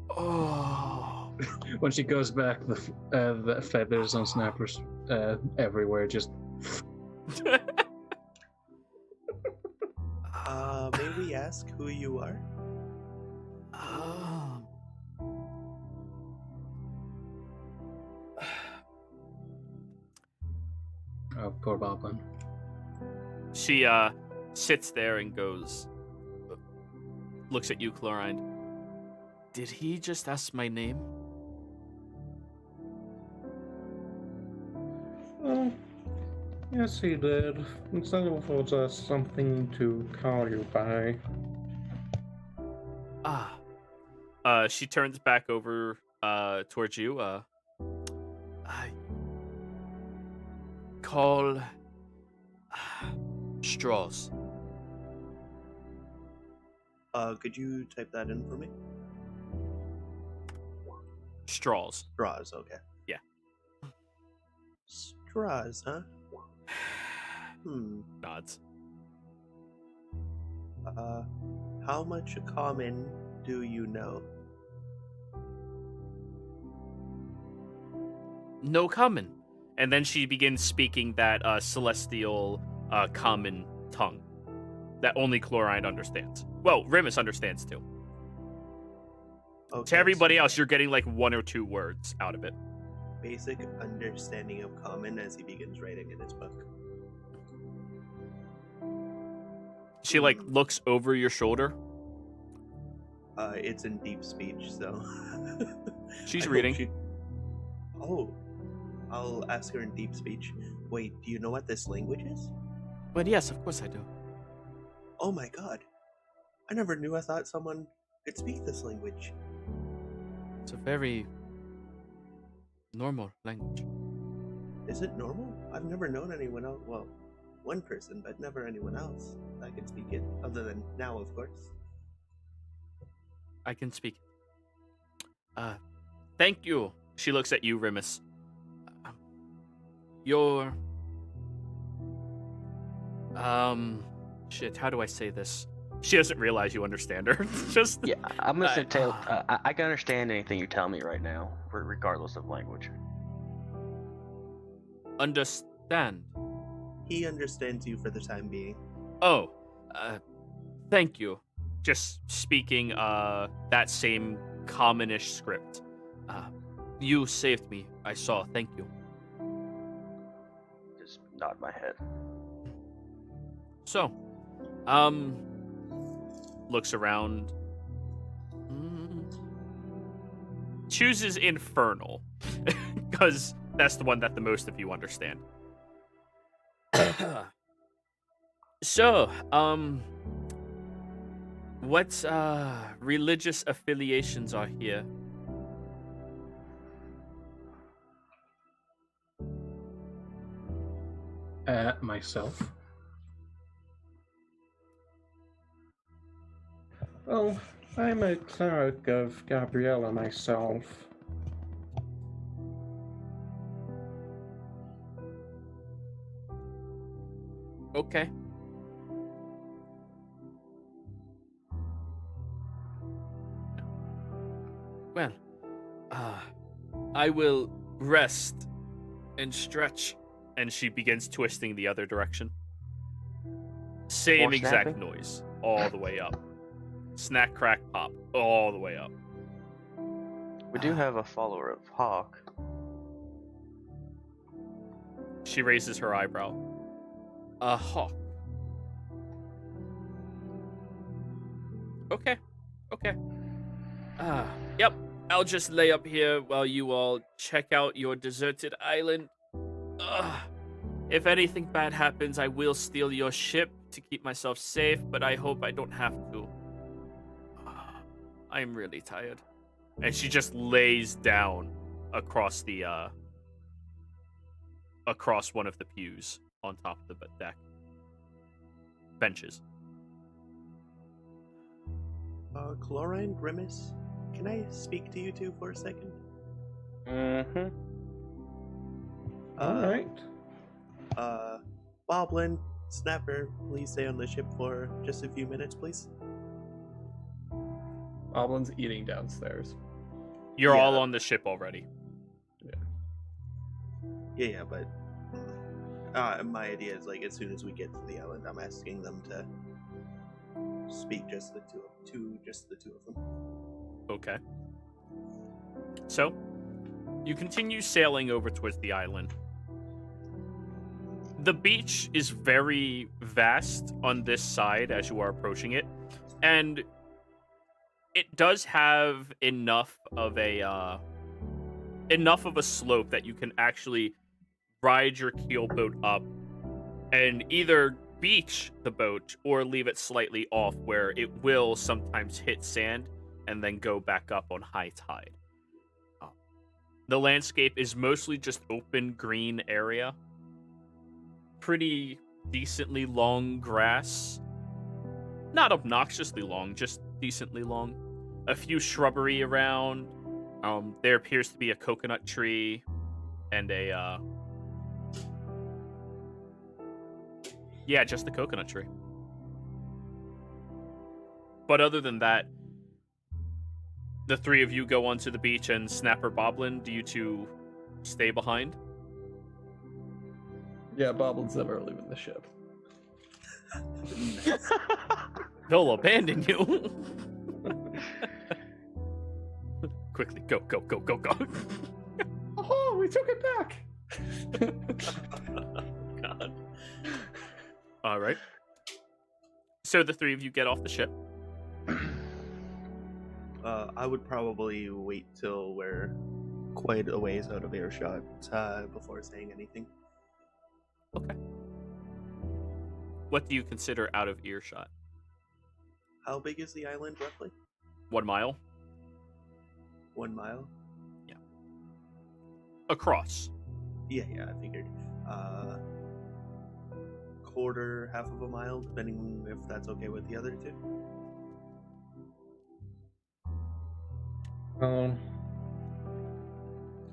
S1: Oh.
S5: When she goes back, the feathers on Snappers everywhere. Just.
S6: May we ask who you are?
S5: Oh, poor Boblin.
S1: She sits there and goes, looks at you, Chlorine. Did he just ask my name?
S2: Oh, yes, he did. It's for just something to call you by.
S1: She turns back over towards you. I call Straws.
S6: Could you type that in for me?
S1: Straws.
S6: Straws, okay.
S1: Yeah.
S6: Straws, huh?
S1: Nods.
S6: How much common do you know?
S1: No common. And then she begins speaking that celestial common tongue that only Chlorine understands. Well, Rimus understands too.
S6: Okay,
S1: To everybody
S6: so
S1: else, you're getting like 1 or 2 words out of it.
S6: basic understanding of common as he begins writing in his book.
S1: She like looks over your shoulder
S6: It's in deep speech, so.
S1: She's
S6: I hope
S1: reading.
S6: Oh, I'll ask her in deep speech. Wait, do you know what this language is?
S1: But yes, of course I do.
S6: Oh my god. I never knew. I thought someone could speak this language.
S1: It's a very normal language.
S6: Is it normal? I've never known anyone else. Well, one person, but never anyone else that can speak it, other than now, of course.
S1: I can speak. Thank you. She looks at you, Remus. Your shit, how do I say this? She doesn't realize you understand her. Just
S4: Yeah, I'm gonna tell. I can understand anything you tell me right now, regardless of language.
S1: understand.
S6: He understands you for the time being.
S1: Oh, thank you. Just speaking that same commonish script. You saved me. I saw. Thank you.
S4: Just nod my head.
S1: So, looks around. Chooses Infernal, because that's the one that the most of you understand. So, what religious affiliations are here?
S5: Myself.
S2: Well, I'm a cleric of Gabriella myself.
S1: Okay. Well, I will rest and stretch. And she begins twisting the other direction. Same
S4: More
S1: exact
S4: snapping?
S1: noise, all the way up. Snack, crack, pop, all the way up.
S4: We do have a follower of Hawk.
S1: She raises her eyebrow. A hawk. Okay. Okay. Yep. I'll just lay up here while you all check out your deserted island. If anything bad happens, I will steal your ship to keep myself safe, but I hope I don't have to. I'm really tired. And she just lays down across the across one of the pews on top of the deck. Benches.
S6: Chlorine, Grimace, can I speak to you two for a second?
S4: Mm-hmm.
S2: Alright.
S6: Boblin, Snapper, please stay on the ship for just a few minutes, please.
S3: Oblin's eating downstairs.
S1: You're
S6: Yeah.
S1: all on the ship already.
S6: Yeah, but my idea is like as soon as we get to the island, I'm asking them to speak just the two of them.
S1: Okay. So, you continue sailing over towards the island. The beach is very vast on this side as you are approaching it, and it does have enough of a slope that you can actually ride your keelboat up and either beach the boat or leave it slightly off where it will sometimes hit sand and then go back up on high tide. The landscape is mostly just open green area. Pretty decently long grass. Not obnoxiously long, just decently long. A few shrubbery around. There appears to be a coconut tree and a yeah, just the coconut tree. But other than that, the three of you go onto the beach, and Snapper, Boblin, do you two stay behind?
S3: Yeah, Boblin's never leaving the ship.
S1: They'll abandon you. Quickly, go.
S3: Oh, we took it back.
S1: God. All right. So the three of you get off the ship.
S6: I would probably wait till we're quite a ways out of earshot before saying anything.
S1: Okay. What do you consider out of earshot?
S6: How big is the island roughly?
S1: 1 mile?
S6: 1 mile?
S1: Across.
S6: Yeah, I figured. Quarter, half of a mile, depending if that's okay with the other two.
S2: Well,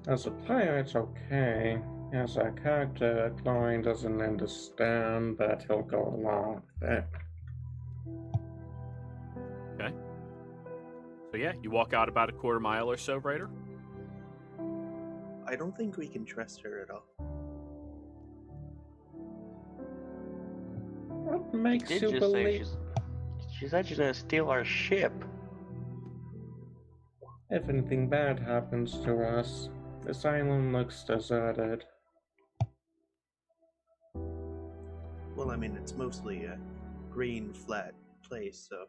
S2: as a player, it's okay. As a character, Chlorine doesn't understand, but he'll go along with it.
S1: Okay. So yeah, you walk out about a quarter mile or so, Ryder?
S6: I don't think we can trust her at all.
S2: What makes
S4: Did
S2: you
S4: just say
S2: believe
S4: she said she's gonna steal our ship.
S2: if anything bad happens to us? This island looks deserted.
S6: Well, I mean, it's mostly a green, flat place, so...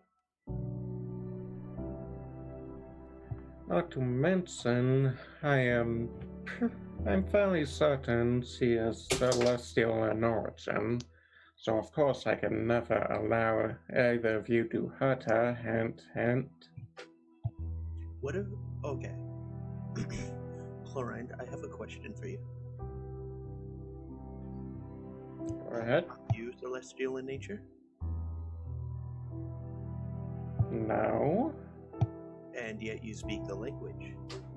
S2: Not to mention, I'm fairly certain she is celestial in origin, so of course I can never allow either of you to hurt her, hint, hint.
S6: What if... Okay. Chlorine, I have a question for you.
S2: Go ahead.
S6: Are you celestial in nature?
S2: No.
S6: And yet you speak the language.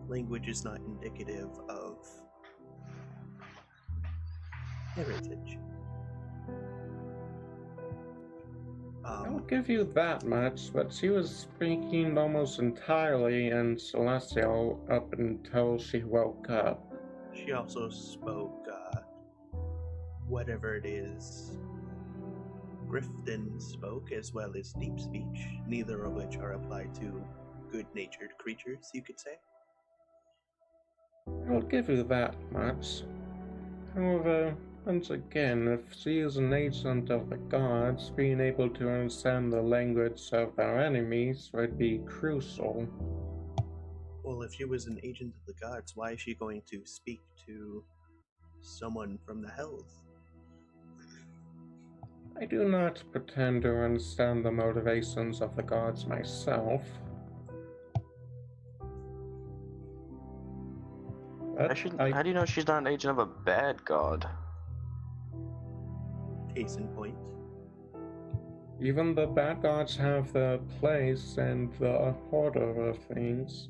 S6: Language is not indicative of heritage.
S2: I'll give you that much, but she was speaking almost entirely in celestial up until she woke up.
S6: She also spoke whatever it is Grifton spoke, as well as deep speech, neither of which are applied to good-natured creatures, you could say.
S2: I'll give you that much. However, once again, if she is an agent of the gods, being able to understand the language of our enemies would be crucial.
S6: Well, if she was an agent of the gods, why is she going to speak to someone from the hells?
S2: I do not pretend to understand the motivations of the gods myself. But
S4: How do you know she's not an agent of a bad god?
S6: Case in point.
S2: even the bad gods have their place and the order of things.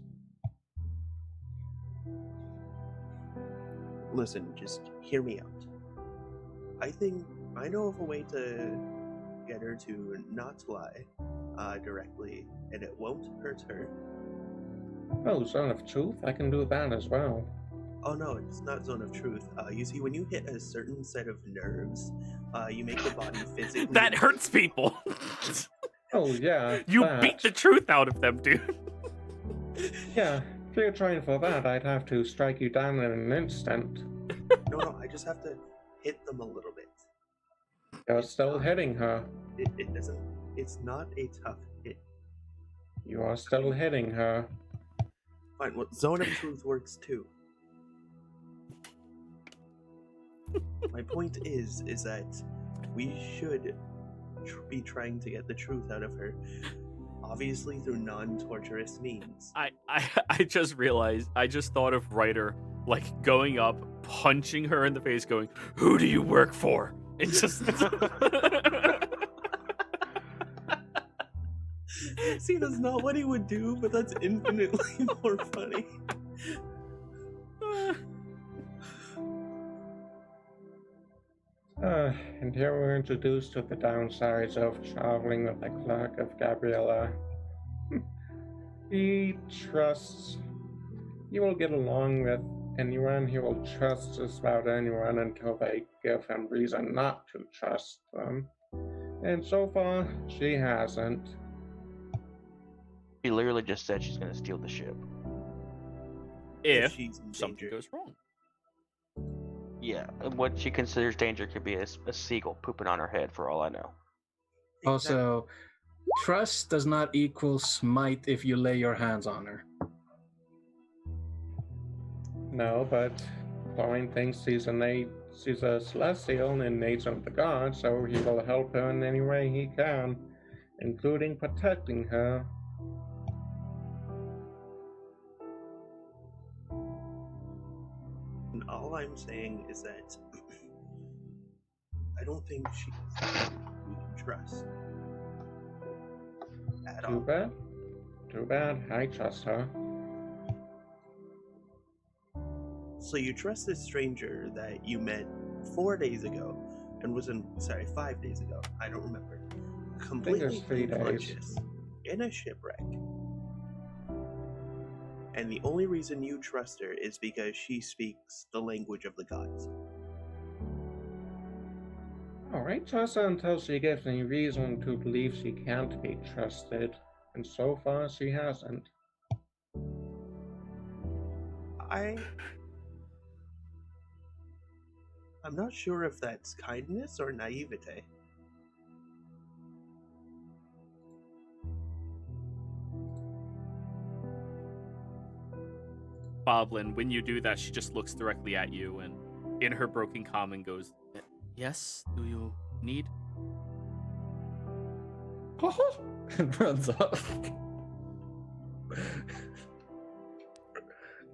S6: Listen, just hear me out. I think I know of a way to get her to not lie directly, and it won't hurt her.
S2: Oh, Zone of Truth? I can do that as well.
S6: Oh no, it's not Zone of Truth. You see, when you hit a certain set of nerves, you make the body physically...
S1: That hurts people.
S2: Oh, yeah.
S1: You
S2: that.
S1: beat the truth out of them, dude.
S2: Yeah, if you're trying for that, I'd have to strike you down in an instant.
S6: No, I just have to hit them a little bit.
S2: You're still hitting her.
S6: It doesn't... It's not a tough hit.
S2: You are still hitting her.
S6: Fine, well, Zone of Truth works too. My point is that we should be trying to get the truth out of her, obviously through non-torturous means.
S1: I just realized, I just thought of Ryder, like, going up, punching her in the face, going, "Who do you work for?" It's just...
S6: See, that's not what he would do, but that's infinitely more funny.
S2: And here we're introduced to the downsides of traveling with the clerk of Gabriella. He trusts... He will get along with anyone, he will trust just about anyone until they give him reason not to trust them. And so far, she hasn't.
S4: She literally just said she's gonna steal the ship.
S1: if
S6: she's in
S1: something
S6: danger.
S1: goes wrong.
S4: Yeah, and what she considers danger could be a seagull pooping on her head, for all I know.
S5: Also, Trust does not equal smite if you lay your hands on her.
S2: No, but Chlorine thinks she's a celestial and needs of the gods, so he will help her in any way he can, including protecting her.
S6: And all I'm saying is that I don't think she's someone we can trust. At all.
S2: Too bad. Too bad. I trust her.
S6: So you trust this stranger that you met 4 days ago and was 5 days ago. I don't remember. Completely
S2: 3 days.
S6: unconscious in a shipwreck. And the only reason you trust her is because she speaks the language of the gods.
S2: Alright, trust her until she gives any reason to believe she can't be trusted. And so far, she hasn't.
S6: I'm not sure if that's kindness or naivete.
S1: Boblin, when you do that, she just looks directly at you and in her broken common goes, yes, do you need?
S3: And runs off.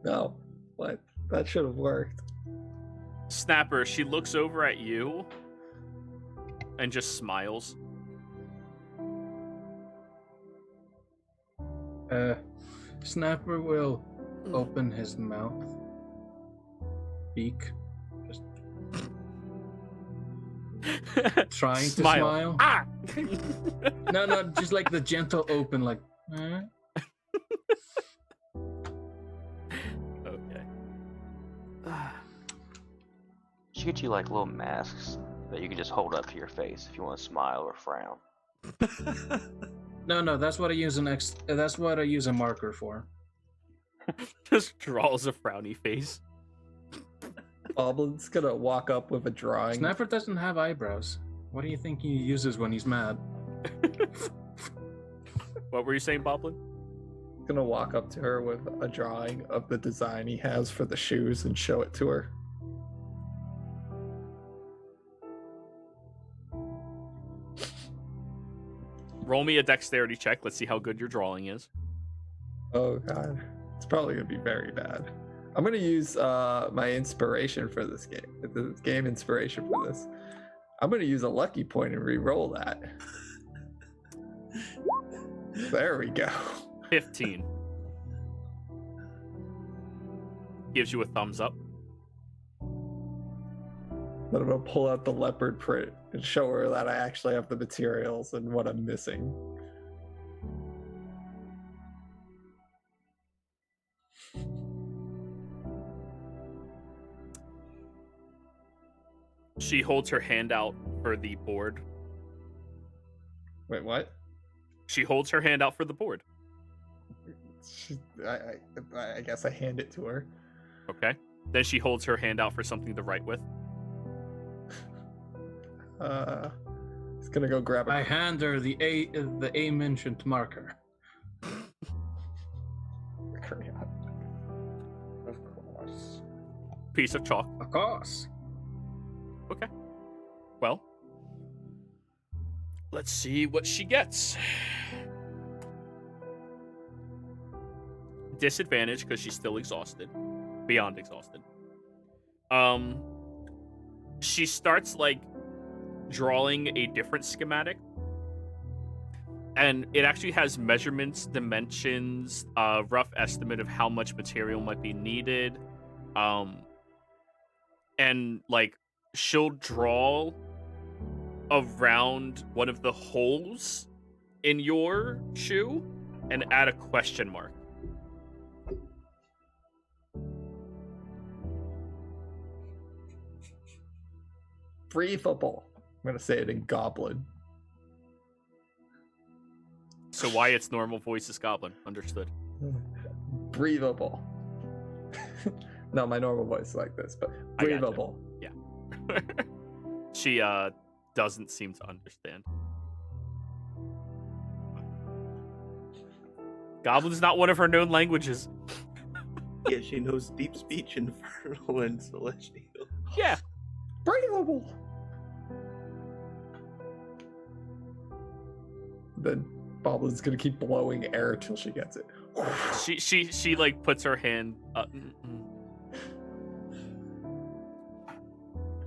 S3: No, what? That should have worked.
S1: Snapper, she looks over at you and just smiles.
S5: Snapper will open his mouth, beak, just trying to smile.
S1: Ah!
S5: No, just like the gentle open, like.
S1: Okay.
S4: She get you like little masks that you can just hold up to your face if you want to smile or frown.
S5: No, that's what I use that's what I use a marker for.
S1: Just draws a frowny face.
S3: Boblin's gonna walk up with a drawing.
S5: Snapper doesn't have eyebrows. What do you think he uses when he's mad?
S1: What were you saying, Boblin?
S3: Gonna walk up to her with a drawing of the design he has for the shoes and show it to her.
S1: Roll me a dexterity check. Let's see how good your drawing is.
S3: Oh god, it's probably gonna be very bad. I'm gonna use my inspiration for this game. The game inspiration for this. I'm gonna use a lucky point and re-roll that. There we go.
S1: 15. Gives you a thumbs up.
S3: Then I'm gonna pull out the leopard print and show her that I actually have the materials and what I'm missing.
S1: She holds her hand out for the board.
S3: Wait, what?
S1: She holds her hand out for the board.
S3: I guess I hand it to her.
S1: Okay. Then she holds her hand out for something to write with.
S3: It's gonna go grab
S5: I hand her the A mentioned marker.
S3: crayon.
S2: Of course.
S1: Piece of chalk.
S5: Of course.
S1: Okay. Well, let's see what she gets. Disadvantage because she's still exhausted. Beyond exhausted. She starts like drawing a different schematic. And it actually has measurements, dimensions, a rough estimate of how much material might be needed. And like she'll draw around one of the holes in your shoe and add a question mark.
S3: Breathable. I'm gonna say it in Goblin.
S1: So why its normal voice is Goblin? Understood.
S3: Breathable. No, my normal voice is like this, but
S1: I gotcha.
S3: breathable.
S1: Yeah. She doesn't seem to understand. Goblin's not one of her known languages.
S6: Yeah, she knows deep speech, infernal, and celestial.
S1: Yeah.
S3: Bravable. Then Boblin's gonna keep blowing air till she gets it.
S1: She like puts her hand up.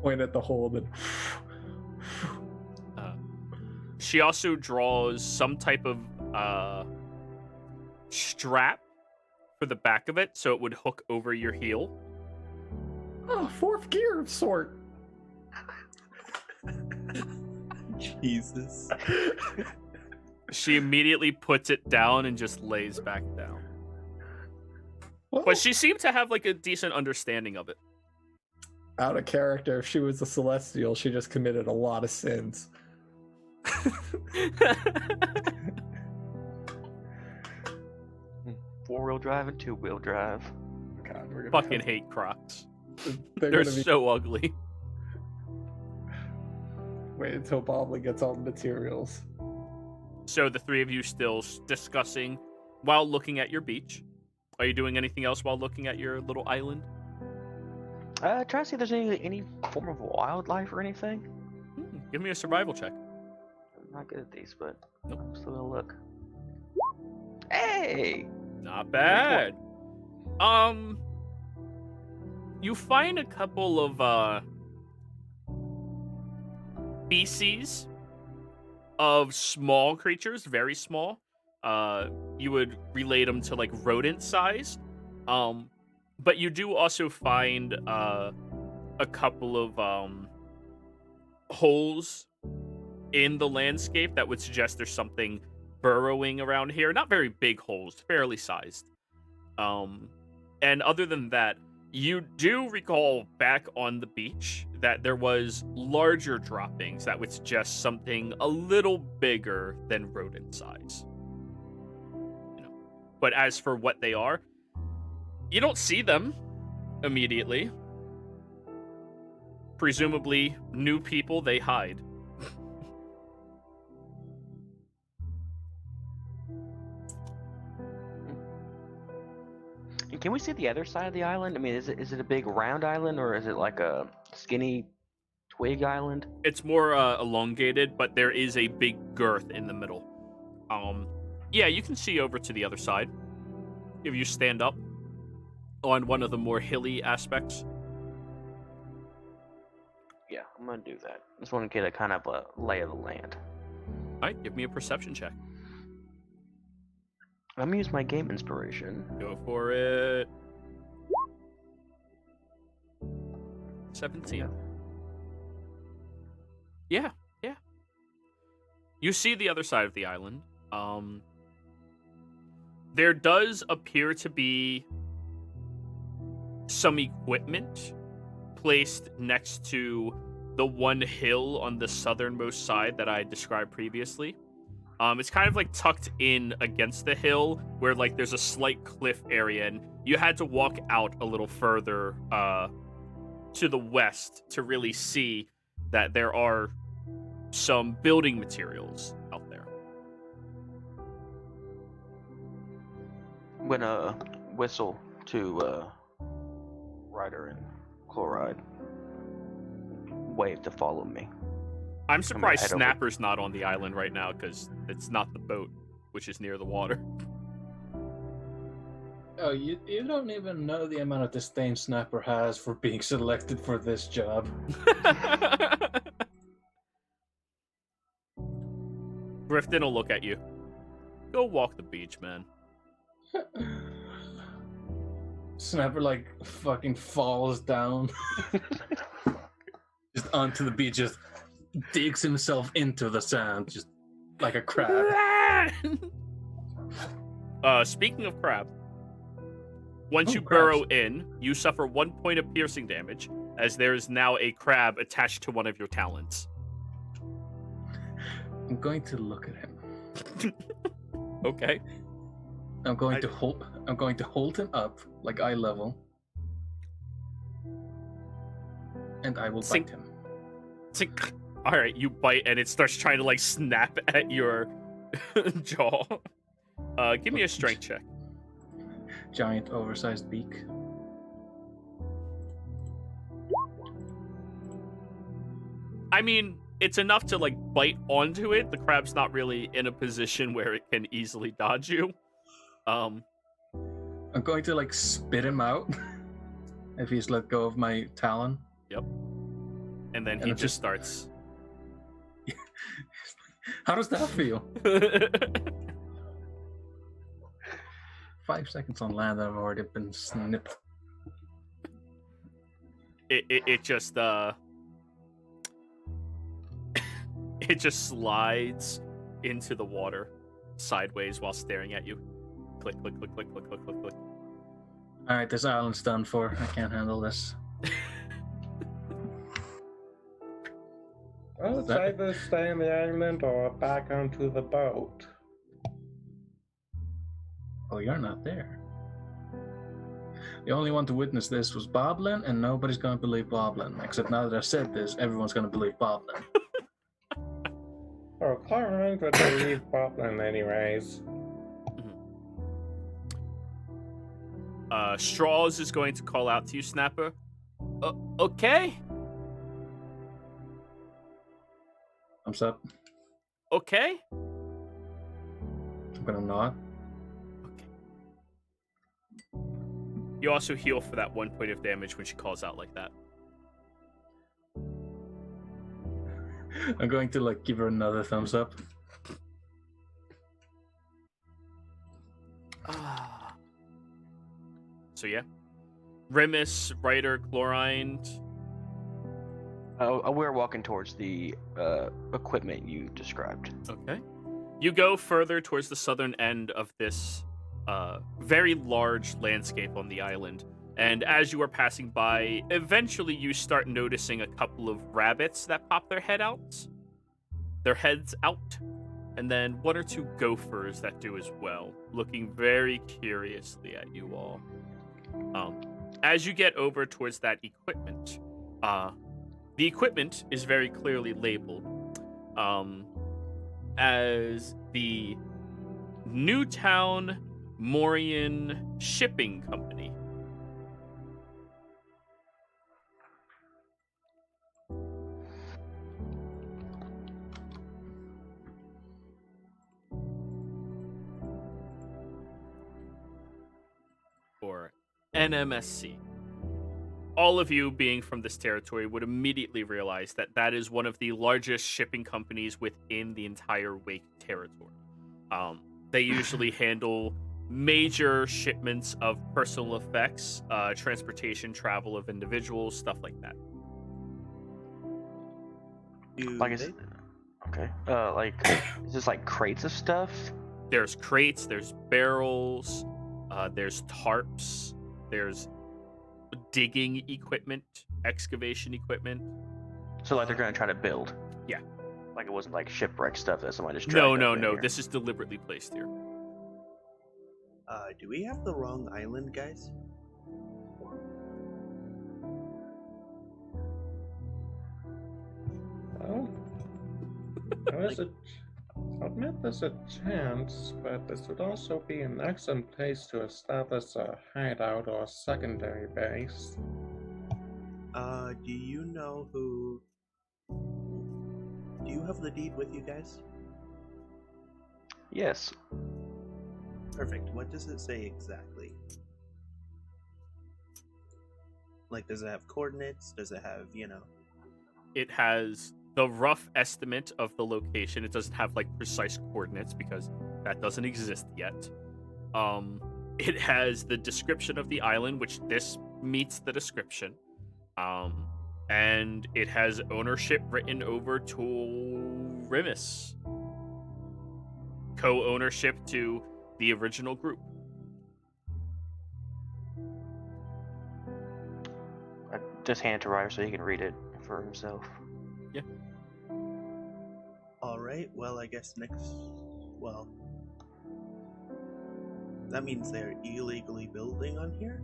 S3: Point at the hole, then.
S1: She also draws some type of strap for the back of it, so it would hook over your heel.
S3: Oh, fourth gear of sort.
S6: Jesus.
S1: She immediately puts it down and just lays back down.
S3: Well,
S1: But she seemed to have like a decent understanding of it.
S3: out of character, if she was a celestial, she just committed a lot of sins.
S4: 4-wheel drive and 2-wheel drive.
S3: God, we're gonna
S1: Fucking
S3: have-
S1: hate Crocs.
S3: They're
S1: They're
S3: gonna be
S1: so ugly.
S3: wait until Boblin gets all the materials.
S1: So the three of you still discussing while looking at your beach. Are you doing anything else while looking at your little island?
S4: Try to see if there's any form of wildlife or anything.
S1: Give me a survival check.
S4: I'm not good at these, but
S1: Nope.
S4: I'm still gonna look. Hey!
S1: Not bad. You find a couple of species of small creatures, very small. You would relate them to like rodent size. But you do also find a couple of holes in the landscape that would suggest there's something burrowing around here. Not very big holes, fairly sized. And other than that, you do recall back on the beach that there was larger droppings that would suggest something a little bigger than rodent size. You know. But as for what they are, you don't see them immediately. Presumably, new people, they hide.
S4: And can we see the other side of the island? I mean, is it a big round island or is it like a skinny twig island?
S1: It's more elongated, but there is a big girth in the middle. Yeah, you can see over to the other side if you stand up on one of the more hilly aspects.
S4: Yeah, I'm gonna do that. Just want to get a kind of a lay of the land.
S1: All right, give me a perception check.
S4: I'm gonna use my game inspiration.
S1: Go for it. 17. Yeah. You see the other side of the island. There does appear to be some equipment placed next to the one hill on the southernmost side that I described previously. It's kind of like tucked in against the hill where like there's a slight cliff area, and you had to walk out a little further to the west to really see that there are some building materials out there.
S4: I'm gonna whistle to Ryder and Chloride. Wave to follow me.
S1: I'm surprised
S4: head over.
S1: Snapper's not on the island right now because it's not the boat, which is near the water.
S5: Oh, you don't even know the amount of disdain Snapper has for being selected for this job.
S1: Grifton will look at you. Go walk the beach, man.
S5: Snapper like fucking falls down just onto the beach, just digs himself into the sand, just like a crab.
S1: Speaking of crab, once
S5: Oh,
S1: you
S5: crabs.
S1: burrow in, you suffer 1 point of piercing damage, as there is now a crab attached to one of your talons.
S5: I'm going to look at him.
S1: Okay.
S5: I'm going to hold him up like eye level, and I will
S1: Sink.
S5: bite him.
S1: Tink. All right, you bite, and it starts trying to like snap at your jaw. Give me a strength check.
S5: Giant oversized beak.
S1: I mean, it's enough to like bite onto it. The crab's not really in a position where it can easily dodge you.
S5: I'm going to like spit him out if he's let go of my talon.
S1: Yep. And then
S5: And
S1: he
S5: it
S1: just
S5: just-
S1: starts.
S5: How does that feel? 5 seconds on land, I've already been snipped.
S1: it just it just slides into the water sideways while staring at you. Click, click, click, click, click, click, click, click.
S5: All right, this island's done for. I can't handle this.
S2: Well, it's
S5: That-
S2: either stay on the island or back onto the boat.
S5: Oh, you're not there. The only one to witness this was Boblin, and nobody's gonna believe Boblin. Except now that I've said this, everyone's gonna believe Boblin.
S2: Oh, Clarence would believe Boblin anyways.
S1: Straws is going to call out to you, Snapper. Okay?
S5: Thumbs up.
S1: Okay?
S5: I'm gonna nod.
S1: Okay. You also heal for that 1 point of damage when she calls out like that.
S5: I'm going to like give her another thumbs up.
S1: So yeah. Remus, Ryder, Chlorine.
S4: We're walking towards the equipment you described.
S1: Okay. You go further towards the southern end of this very large landscape on the island. And as you are passing by, eventually you start noticing a couple of rabbits that pop their heads out. And then 1 or 2 gophers that do as well, looking very curiously at you all. As you get over towards that equipment, the equipment is very clearly labeled as the Newtown Morian Shipping Company. Or NMSC. All of you being from this territory would immediately realize that that is one of the largest shipping companies within the entire Wake territory. They usually handle major shipments of personal effects, transportation, travel of individuals, stuff like that.
S4: Like is okay. Is this like crates of stuff?
S1: There's crates, there's barrels, there's tarps, there's digging equipment, excavation equipment.
S4: So like they're gonna try to build.
S1: Yeah.
S4: Like it wasn't like shipwreck stuff that somebody just
S1: No,
S4: dragged
S1: no,
S4: up in
S1: no.
S4: here.
S1: This is deliberately placed here.
S6: Do we have the wrong island, guys?
S2: Well, I'll admit there's a chance, but this would also be an excellent place to establish a hideout or secondary base.
S6: Do you know who... Do you have the deed with you guys?
S4: Yes.
S6: Perfect. What does it say exactly? Like, does it have coordinates? Does it have,
S1: It has the rough estimate of the location. It doesn't have like precise coordinates because that doesn't exist yet. It has the description of the island, which this meets the description. And it has ownership written over to Remus. Co-ownership to the original group.
S4: I just hand it to Ryder so he can read it for himself.
S1: Yeah.
S6: Alright, well, I guess well... That means they're illegally building on here?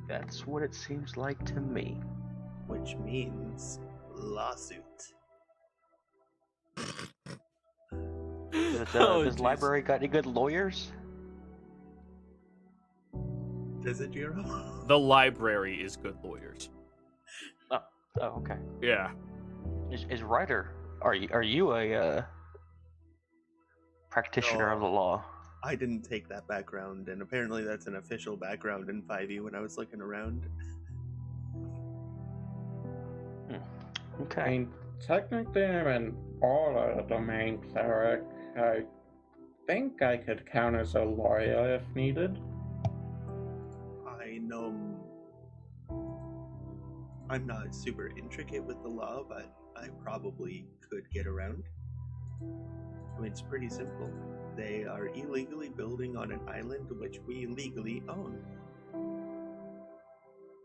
S4: That's what it seems like to me.
S6: Which means lawsuit.
S4: Does
S1: Oh,
S4: does
S1: jeez.
S4: library got any good lawyers?
S6: Does it, Jiro?
S1: The library is good lawyers.
S4: Oh, okay.
S1: Yeah.
S4: Is Ryder? Are you a practitioner of the law?
S6: I didn't take that background, and apparently that's an official background in 5e when I was looking around.
S2: I
S4: Okay.
S2: mean, technically I'm an order domain cleric. I think I could count as a lawyer if needed.
S6: I know I'm not super intricate with the law, but I probably could get around. I mean, it's pretty simple. They are illegally building on an island which we legally own.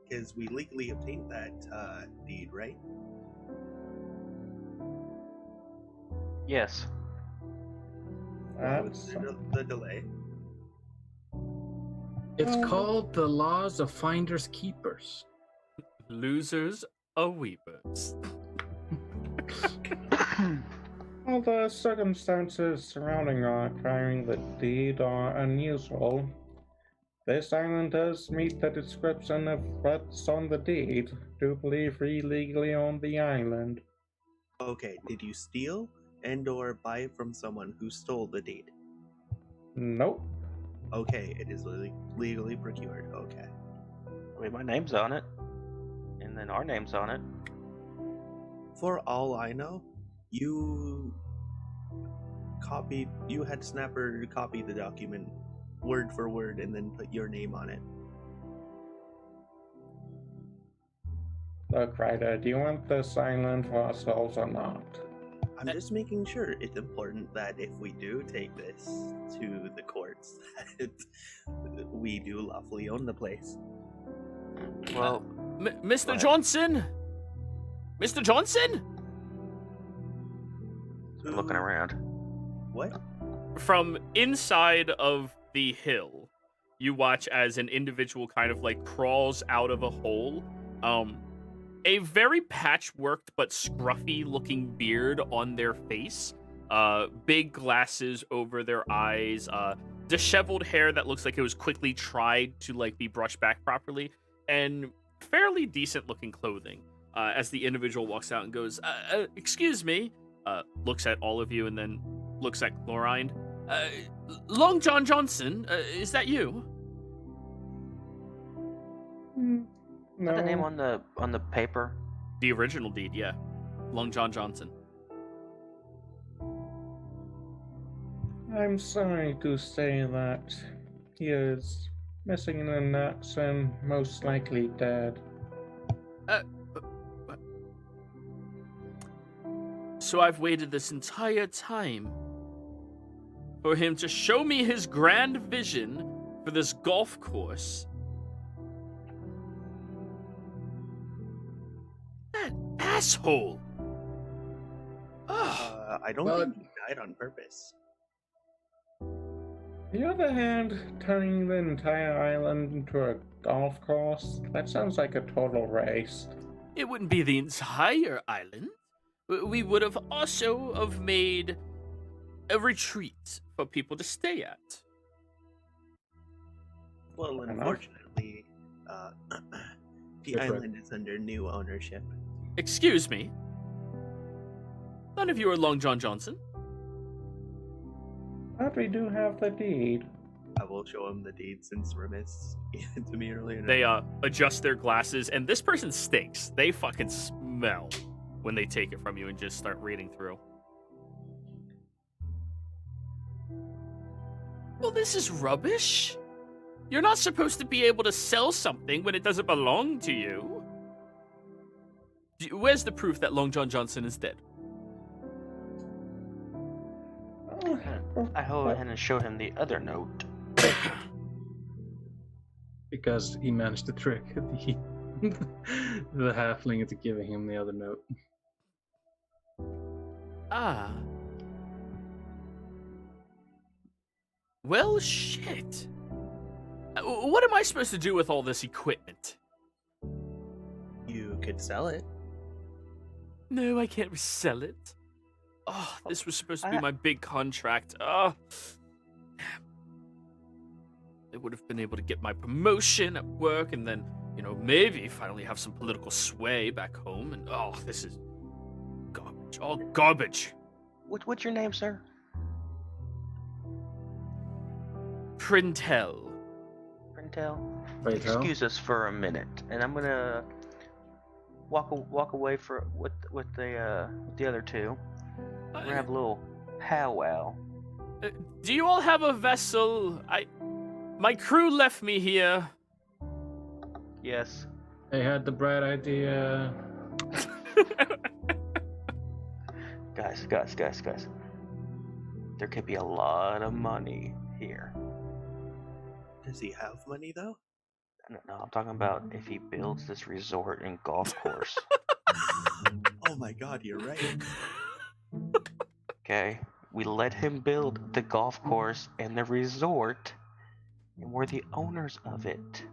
S6: Because we legally obtained that deed, right?
S4: Yes.
S6: What was the delay?
S5: It's called the laws of finders keepers.
S1: Losers are weepers.
S2: Well, the circumstances surrounding acquiring the deed are unusual. This island does meet the description of what's on the deed. Do believe we legally own the island.
S6: Okay, did you steal and/or buy it from someone who stole the deed?
S2: Nope.
S6: Okay, it is legally procured. Okay.
S4: I mean, my name's on it, and then our name's on it.
S6: For all I know, you had Snapper copy the document word for word and then put your name on it.
S2: Look, Ryder, do you want this island for ourselves or not?
S6: I'm just making sure it's important that if we do take this to the courts, that we do lawfully own the place.
S4: Well,
S1: Mr.
S4: Go ahead.
S1: Johnson? Mr. Johnson?
S4: I'm looking around.
S6: What?
S1: From inside of the hill, you watch as an individual kind of like crawls out of a hole. A very patchworked but scruffy looking beard on their face, big glasses over their eyes, disheveled hair that looks like it was quickly tried to like be brushed back properly, and fairly decent looking clothing. As the individual walks out and goes, excuse me, looks at all of you and then looks at Chlorine. Long John Johnson, is that you?
S4: Is that the name on the paper?
S1: The original deed, yeah. Long John Johnson.
S2: I'm sorry to say that he is missing the nuts and most likely dead.
S1: So I've waited this entire time for him to show me his grand vision for this golf course. That asshole! Ugh.
S6: I don't
S3: Well,
S6: think he died on purpose.
S2: On the other hand, turning the entire island into a golf course, that sounds like a total waste.
S1: It wouldn't be the entire island. We would have also have made a retreat for people to stay at.
S6: Well,
S2: Enough.
S6: unfortunately, the
S5: That's right.
S6: island is under new ownership.
S1: Excuse me. None of you are Long John Johnson.
S2: But we do have the deed.
S6: I will show him the deed since Remis gave it to me earlier.
S1: They adjust their glasses, and this person stinks. They fucking smell when they take it from you and just start reading through. Well, this is rubbish. You're not supposed to be able to sell something when it doesn't belong to you. Where's the proof that Long John Johnson is dead?
S4: I go ahead and show him the other note.
S5: Because he managed to trick the halfling into giving him the other note.
S1: Ah. Well, shit. What am I supposed to do with all this equipment?
S6: You could sell it.
S1: No, I can't resell it. Oh, this was supposed to be my big contract. Oh, I would have been able to get my promotion at work and then, maybe finally have some political sway back home. And this is garbage. All garbage.
S4: What's your name, sir?
S1: Printel.
S4: Printel.
S5: Printel?
S4: Excuse us for a minute, and I'm gonna walk away with the other two. We're gonna have a little powwow.
S1: Do you all have a vessel? My crew left me here.
S4: Yes.
S5: They had the bright idea.
S4: Guys. There could be a lot of money here.
S6: Does he have money though?
S4: No, I'm talking about if he builds this resort and golf course.
S6: Oh my god, you're right.
S4: Okay, we let him build the golf course and the resort, and we're the owners of it.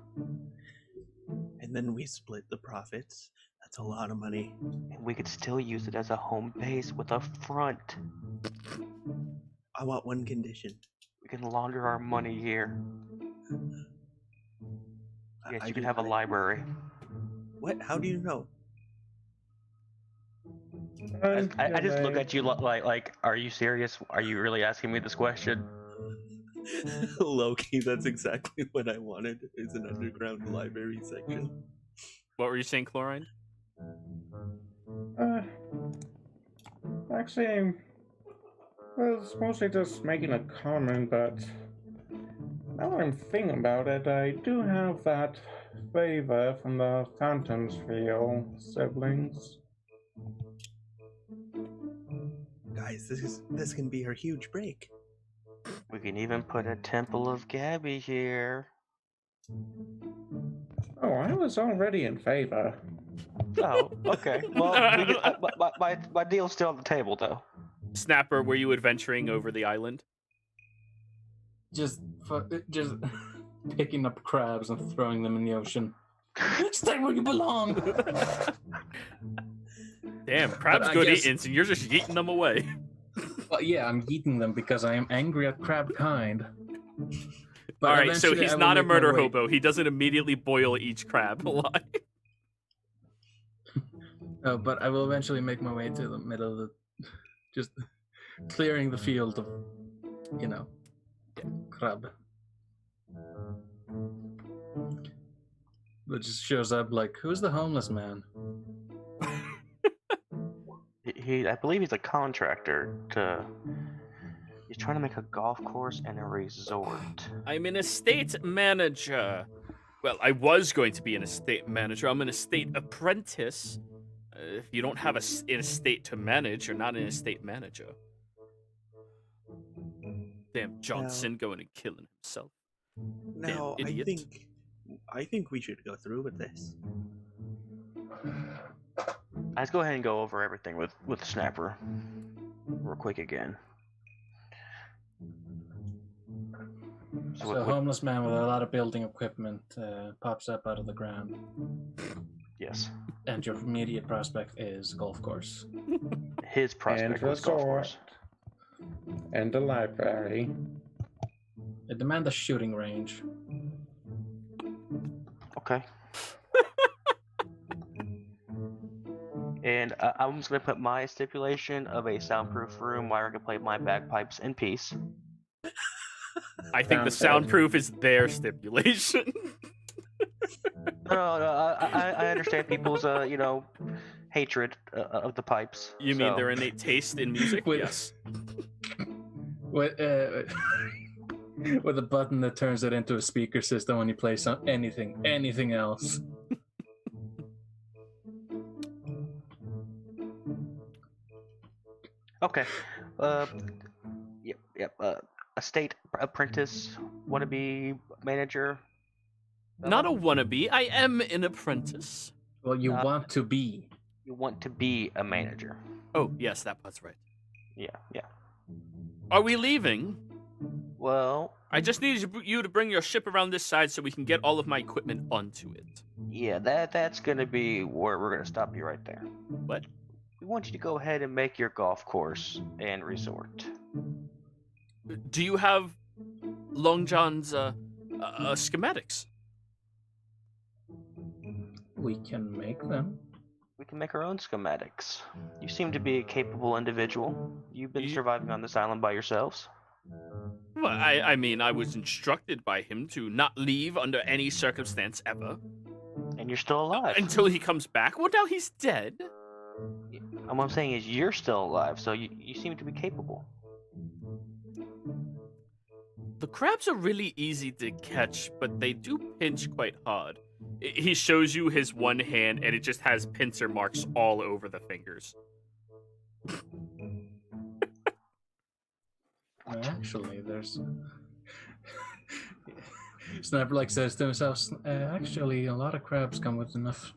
S6: And then we split the profits. That's a lot of money.
S4: And we could still use it as a home base with a front.
S6: I want one condition.
S4: We can launder our money here. Yes, you can have a library.
S6: What? How do you know?
S4: I just look at you like, are you serious? Are you really asking me this question?
S6: Low-key, that's exactly what I wanted, is an underground library section.
S1: What were you saying, Chlorine?
S2: Actually, I was mostly just making a comment, but now that I'm thinking about it, I do have that favor from the Phantomsfield siblings.
S6: Guys, this can be our huge break.
S4: We can even put a Temple of Gabby here.
S2: Oh, I was already in favor.
S4: Oh, okay. Well, my deal's still on the table, though.
S1: Snapper, were you adventuring over the island?
S5: Just picking up crabs and throwing them in the ocean. Stay where you belong.
S1: Damn, crabs good eating, and you're just eating them away.
S5: Well, yeah, I'm eating them because I am angry at crab kind. But
S1: all right, so
S5: eventually
S1: he's
S5: I will
S1: not a
S5: make my
S1: murder
S5: way-
S1: hobo. He doesn't immediately boil each crab alive.
S5: Oh, but I will eventually make my way to the middle of the, just clearing the field of, crab. But just shows up like, who's the homeless man?
S4: I believe he's a contractor he's trying to make a golf course and a resort.
S1: I'm an estate manager. Well, I was going to be an estate manager. I'm an estate apprentice. If you don't have an estate to manage, you're not an estate manager. Damn, Johnson going and killing himself.
S6: Now,
S1: Damn idiot.
S6: I think we should go through with this.
S4: Let's go ahead and go over everything with Snapper real quick again.
S5: So a homeless man with a lot of building equipment pops up out of the ground.
S4: Yes.
S5: And your immediate prospect is golf course.
S4: His prospect was golf course.
S2: And the library.
S5: They demand a shooting range.
S4: Okay. And I'm just going to put my stipulation of a soundproof room where I can play my bagpipes in peace.
S1: I think the soundproof is their stipulation.
S4: No, I understand people's, hatred of the pipes.
S1: You mean their innate taste in music?
S5: With-
S1: Yes.
S5: With a button that turns it into a speaker system when you play anything else.
S4: Okay. Yep. Estate apprentice, wannabe manager.
S1: Not a wannabe. I am an apprentice.
S5: Well, you want to be.
S4: You want to be a manager.
S1: Oh, yes, that part's right.
S4: Yeah.
S1: Are we leaving?
S4: Well,
S1: I just need you to bring your ship around this side so we can get all of my equipment onto it.
S4: yeah, that's gonna be where we're gonna stop you right there.
S1: What?
S4: want you to go ahead and make your golf course and resort.
S1: Do you have Long John's schematics?
S5: We can make them.
S4: We can make our own schematics. You seem to be a capable individual. You've been surviving on this island by yourselves.
S1: Well, I mean, I was instructed by him to not leave under any circumstance ever.
S4: And you're still alive.
S1: Until he comes back. Well, now he's dead.
S4: And what I'm saying is you're still alive, so you seem to be capable.
S1: The crabs are really easy to catch, but they do pinch quite hard. He shows you his one hand, and it just has pincer marks all over the fingers.
S5: Actually, there's. Sniper like says to himself, actually, a lot of crabs come with enough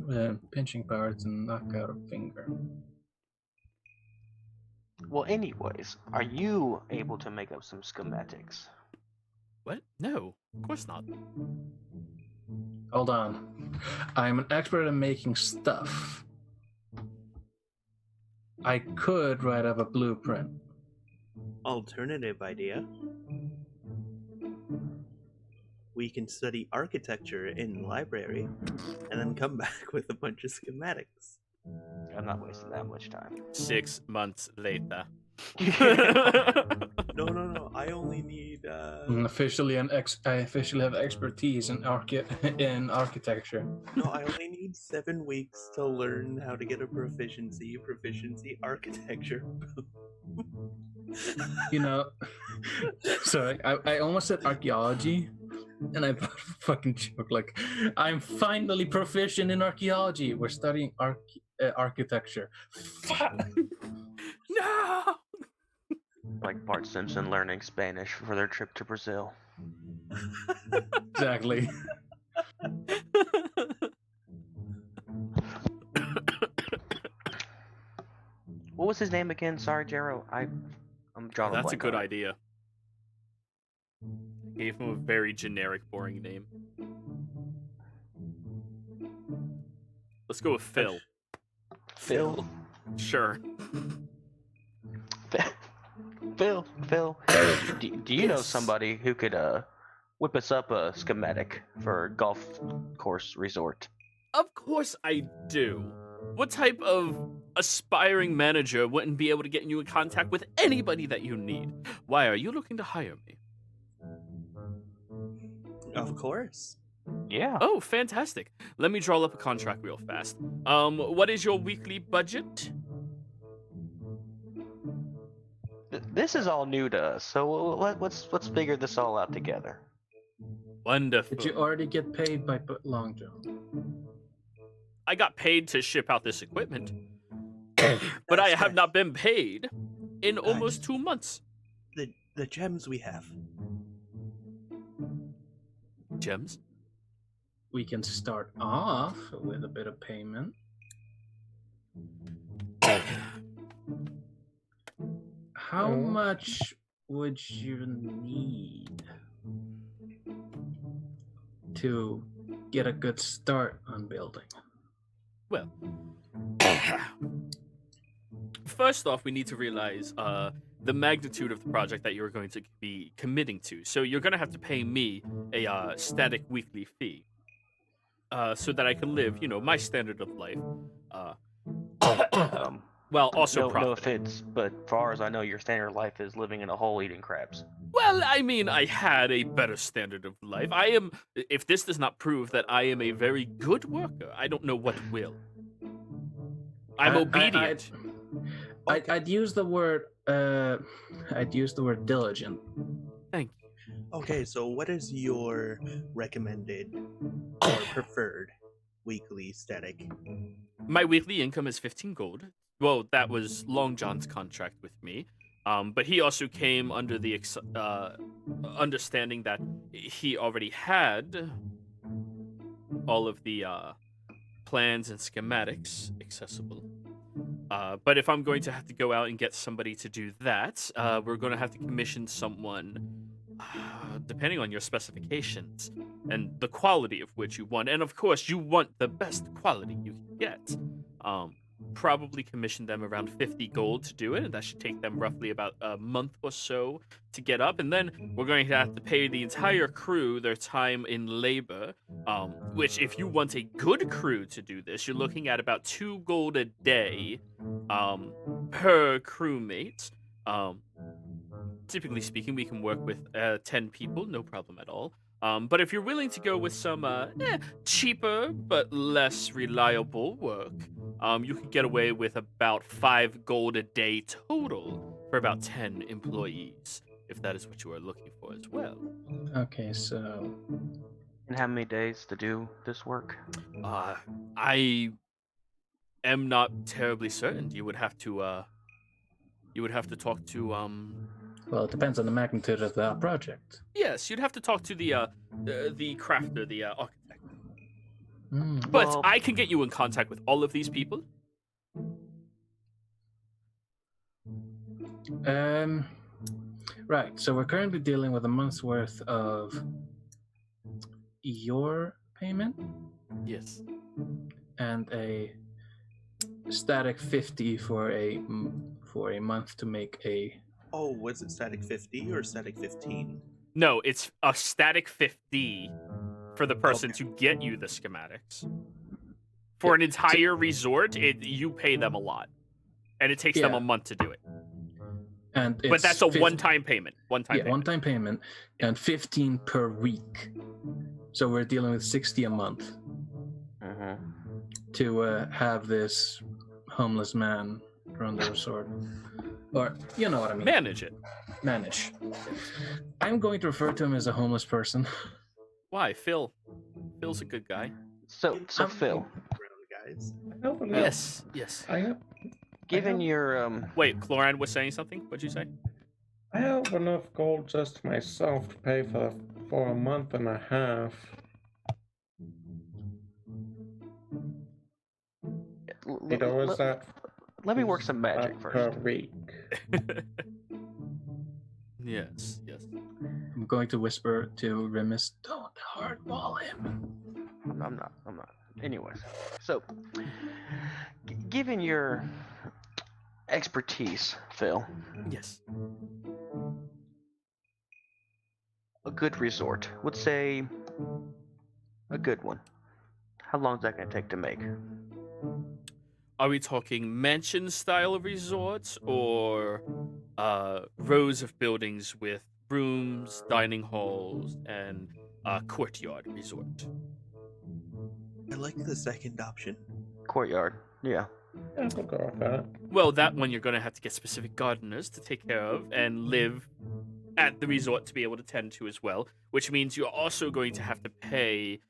S5: pinching power to knock out a finger.
S4: Well, anyways, are you able to make up some schematics?
S1: What? No, of course not.
S5: Hold on. I'm an expert at making stuff. I could write up a blueprint.
S6: Alternative idea. We can study architecture in the library and then come back with a bunch of schematics.
S4: I'm not wasting that much time.
S1: 6 months later.
S6: No. I only need.
S5: I officially have expertise in architecture.
S6: No, I only need 7 weeks to learn how to get a proficiency architecture.
S5: You know, sorry, I almost said archaeology, and I fucking joke like, I'm finally proficient in archaeology. We're studying architecture. Fuck.
S1: No!
S4: Like Bart Simpson learning Spanish for their trip to Brazil.
S5: Exactly.
S4: What was his name again? Sorry, Jero. I'm drawing a
S1: That's a
S4: blank
S1: good
S4: on it.
S1: idea. Gave him a very generic, boring name. Let's go with Phil.
S4: Phil.
S1: Sure.
S4: Phil. Do you know somebody who could whip us up a schematic for a golf course resort?
S1: Of course I do. What type of aspiring manager wouldn't be able to get you in contact with anybody that you need? Why are you looking to hire me?
S6: Of course.
S4: Yeah.
S1: Oh, fantastic. Let me draw up a contract real fast. What is your weekly budget?
S4: This is all new to us, so let's figure this all out together.
S1: Wonderful.
S5: Did you already get paid by Long John?
S1: I got paid to ship out this equipment, but I have not been paid in almost 2 months.
S6: The gems we have.
S1: Gems?
S5: We can start off with a bit of payment. How much would you need to get a good start on building?
S1: Well, first off, we need to realize the magnitude of the project that you're going to be committing to. So you're going to have to pay me a static weekly fee so that I can live, my standard of life. Well, also
S4: no
S1: profit.
S4: offense, but far as I know, your standard life is living in a hole eating crabs.
S1: Well, I mean, I had a better standard of life. If this does not prove that I am a very good worker, I don't know what will. I'm obedient.
S5: I'd use the word diligent.
S1: Thank you.
S6: Okay, so what is your recommended or preferred weekly static?
S1: My weekly income is 15 gold. Well, that was Long John's contract with me. But he also came under the understanding that he already had all of the plans and schematics accessible. But if I'm going to have to go out and get somebody to do that, we're going to have to commission someone depending on your specifications and the quality of which you want. And of course, you want the best quality you can get. probably commission them around 50 gold to do it, and that should take them roughly about a month or so to get up. And then we're going to have to pay the entire crew their time in labor, which, if you want a good crew to do this, you're looking at about 2 gold a day per crewmate. Typically speaking, we can work with 10 people, no problem at all. But if you're willing to go with some cheaper but less reliable work, you could get away with about 5 gold a day total for about 10 employees, if that is what you are looking for as well.
S5: Okay, so
S4: And how many days to do this work?
S1: I am not terribly certain. You would have to talk to
S5: well, it depends on the magnitude of the project.
S1: Yes, you'd have to talk to the crafter, the architect.
S5: Mm.
S1: But
S4: Well-
S1: I can get you in contact with all of these people.
S5: Right. So we're currently dealing with a month's worth of your payment
S1: Yes.
S5: and a static 50 for a month to make a.
S6: Oh, was it static 50 or static 15?
S1: No, it's a static 50 for the person
S6: Okay.
S1: to get you the schematics. For an entire resort, you pay them a lot, and it takes them
S5: Yeah.
S1: a month to do it.
S5: And
S1: But
S5: it's
S1: that's a
S5: 50
S1: one-time payment. One-time
S5: Yeah,
S1: payment.
S5: one-time payment and 15 per week. So we're dealing with 60 a month
S4: Mm-hmm.
S5: to have this homeless man run the resort. Or, you know what I mean.
S1: Manage it.
S5: Manage. I'm going to refer to him as a homeless person.
S1: Why, Phil? Phil's a good guy.
S4: So Phil,
S6: Around, guys.
S2: I hope enough.
S1: Yes.
S2: I hope,
S4: given
S2: I
S4: your
S1: Wait, Cloran was saying something? What'd you say?
S2: I have enough gold just myself to pay for a month and a half. Is that
S4: let me work some magic
S2: per
S4: first.
S2: week?
S1: Yes.
S5: I'm going to whisper to Remus, don't hardball him.
S4: I'm not. Anyways, so given your expertise, Phil,
S1: Yes.
S4: a good resort, would say a good one. How long is that going to take to make?
S1: Are we talking mansion style of resorts or rows of buildings with rooms, dining halls, and courtyard resort?
S6: I like the second option.
S4: Courtyard. Yeah.
S2: Yeah, we'll go with that.
S1: Well, that one you're going to have to get specific gardeners to take care of and live at the resort to be able to tend to as well, which means you're also going to have to pay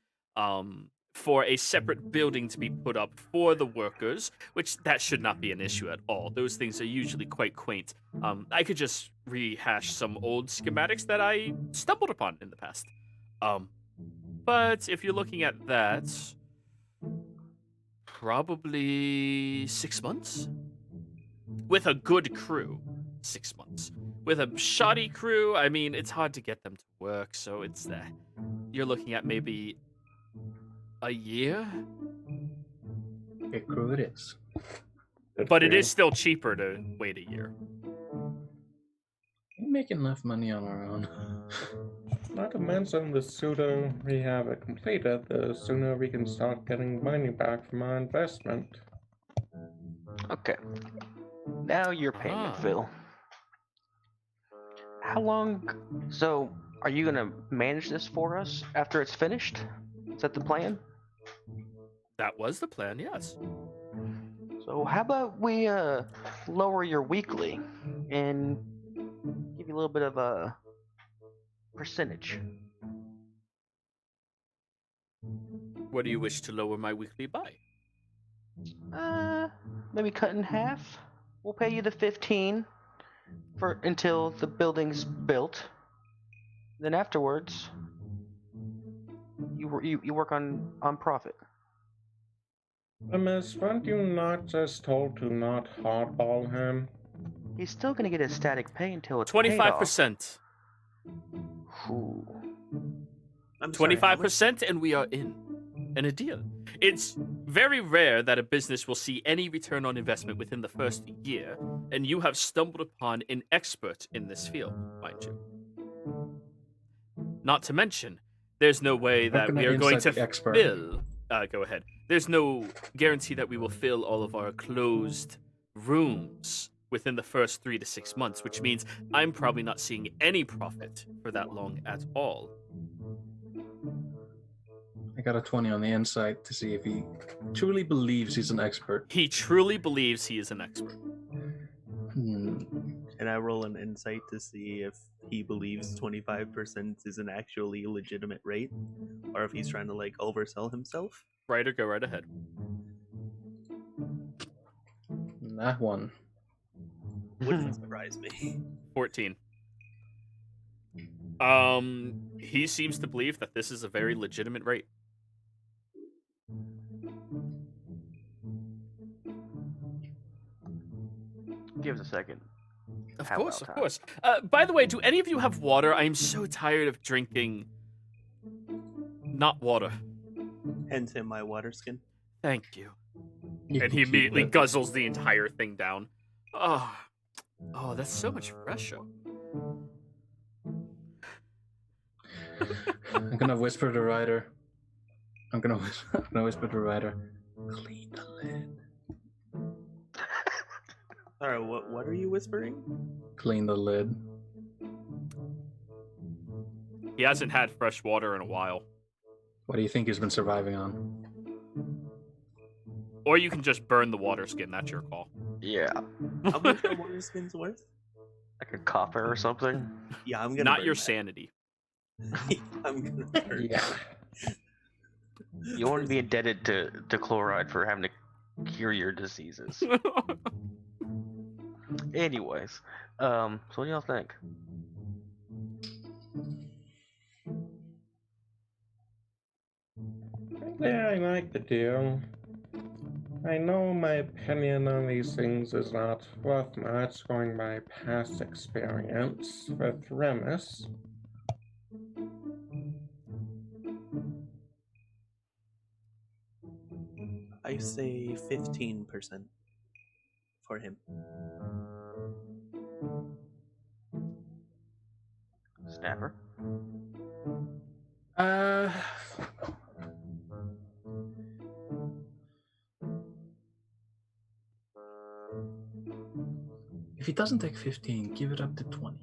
S1: for a separate building to be put up for the workers, which that should not be an issue at all. Those things are usually quite quaint. I could just rehash some old schematics that I stumbled upon in the past. But if you're looking at that, probably 6 months? With a good crew, 6 months. With a shoddy crew, I mean, it's hard to get them to work, so it's you're looking at maybe a year?
S5: Okay, crew it is.
S2: Good
S1: But
S2: for
S1: it
S2: you.
S1: is still cheaper to wait a year.
S5: We make enough money on our own.
S2: Not to mention, the sooner we have it completed, the sooner we can start getting money back from our investment.
S4: Okay. Now your payment,
S1: Ah.
S4: Phil. How long? So, are you going to manage this for us after it's finished? Is that the plan?
S1: That was the plan, yes.
S4: So how about we lower your weekly and give you a little bit of a percentage?
S1: What do you wish to lower my weekly by?
S4: Maybe cut in half. We'll pay you the 15 for until the building's built. Then afterwards, you work on profit.
S2: Miss, weren't you not just told to not hardball him?
S4: He's still gonna get his static pay until it's paid off.
S1: 25%.
S4: Ooh.
S6: I'm sorry, how much?
S1: 25% and we are in. and a deal. It's very rare that a business will see any return on investment within the first year, and you have stumbled upon an expert in this field, mind you. Not to mention, there's no way
S5: How
S1: that
S5: can
S1: we
S5: I
S1: are going
S5: insight
S1: to
S5: the expert?
S1: fill. Go ahead. There's no guarantee that we will fill all of our closed rooms within the first 3 to 6 months, which means I'm probably not seeing any profit for that long at all.
S5: I got a 20 on the insight to see if he truly believes he's an expert.
S1: He truly believes he is an expert.
S6: Can I roll an insight to see if he believes 25% is an actually legitimate rate, or if he's trying to like oversell himself?
S1: Ryder, go right ahead.
S5: That one.
S6: Wouldn't surprise me.
S1: 14. He seems to believe that this is a very legitimate rate.
S4: Give us a second.
S1: Of
S4: How
S1: course,
S4: about
S1: of
S4: time?
S1: course. By the way, do any of you have water? I am so tired of drinking not water.
S6: Hence him my water skin.
S1: Thank you.
S5: You
S1: And
S5: can
S1: he
S5: keep
S1: immediately
S5: it.
S1: guzzles the entire thing down. Oh, that's so much fresher.
S5: I'm gonna whisper to Ryder. I'm gonna whisper to Ryder. Clean the lid.
S6: Sorry, what are you whispering?
S5: Clean the lid.
S1: He hasn't had fresh water in a while.
S5: What do you think he's been surviving on?
S1: Or you can just burn the water skin. That's your call.
S4: Yeah,
S6: How much are water skins worth?
S4: like a copper or something.
S6: Yeah, I'm gonna
S1: Not
S6: burn
S1: your
S6: that.
S1: sanity.
S6: I'm gonna burn
S5: Yeah.
S4: You won't be indebted to chloride for having to cure your diseases. Anyways, so what do y'all think?
S2: Yeah, I like the deal. I know my opinion on these things is not worth much going by past experience with Remus.
S6: I say 15% for him.
S4: Snapper?
S5: If he doesn't take 15, give it up to 20.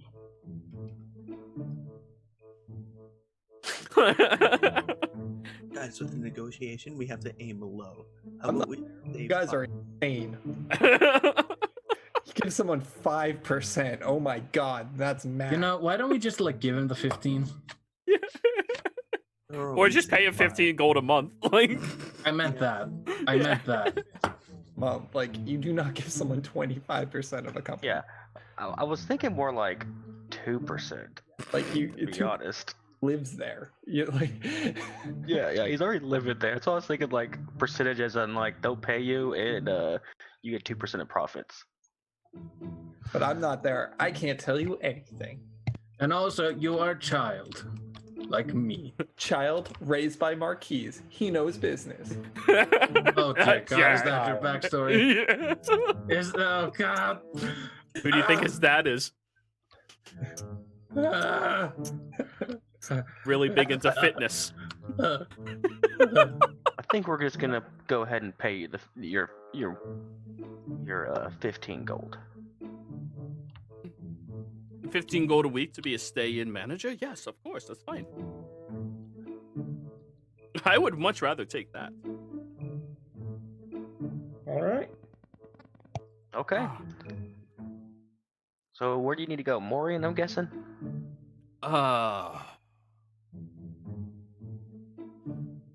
S6: Guys, with the negotiation, we have to aim low. How
S3: I'm
S6: about
S3: not-
S6: we say
S3: You guys
S6: five?
S3: are insane. Give someone 5%. Oh my god, that's mad.
S5: You know, why don't we just like give him the 15?
S1: Or just pay him 15 gold a month. Like,
S5: I meant that. I meant that.
S3: Mom, like, you do not give someone 25% of a company.
S4: Yeah, I was thinking more like 2%.
S3: Like, you,
S4: To be
S3: it
S4: honest.
S3: lives there. You like.
S4: Yeah, he's already living there. So I was thinking like percentages on like they'll pay you and you get 2% of profits.
S3: But I'm not there. I can't tell you anything.
S5: And also, you are a child, like me.
S3: Child raised by Marquise. He knows business.
S5: Okay, God,
S1: Yeah.
S5: is that your backstory?
S1: Yeah.
S5: Oh God.
S1: Who do you think his dad is?
S5: Ah.
S1: Really big into fitness.
S4: I think we're just gonna go ahead and pay you your 15 gold.
S1: 15 gold a week to be a stay-in manager? Yes, of course, that's fine. I would much rather take that.
S2: All right.
S4: Okay. So where do you need to go? Morian, I'm guessing?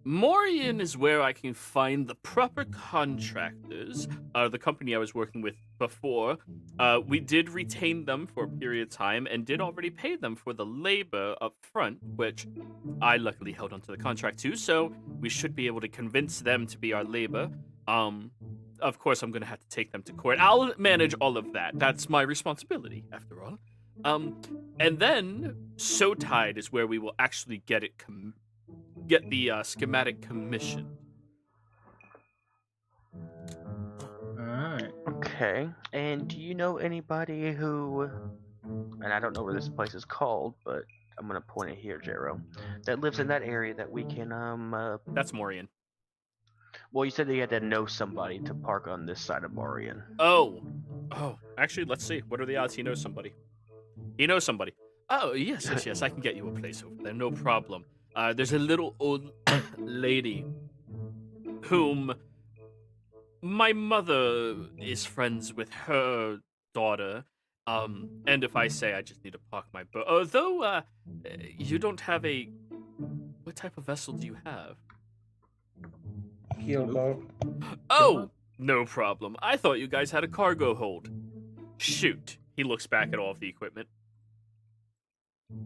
S1: Morian is where I can find the proper contractors. The company I was working with before, we did retain them for a period of time and did already pay them for the labor up front, which I luckily held onto the contract too, so we should be able to convince them to be our labor. Of course, I'm going to have to take them to court. I'll manage all of that. That's my responsibility, after all. And then, So Tide is where we will actually get it get the schematic commissioned.
S5: Alright.
S4: Okay. And do you know anybody who, and I don't know where this place is called, but I'm gonna point it here, Jero, that lives in that area that we can
S1: That's Morian.
S4: well, you said that you had to know somebody to park on this side of Morian.
S1: Oh, actually, let's see. What are the odds he knows somebody? He knows somebody. Oh, yes. I can get you a place over there. No problem. There's a little old lady whom my mother is friends with her daughter. And if I say I just need to park my boat, although you don't have a, what type of vessel do you have?
S2: Keelboat.
S1: Oh, no problem. I thought you guys had a cargo hold. Shoot. He looks back at all of the equipment.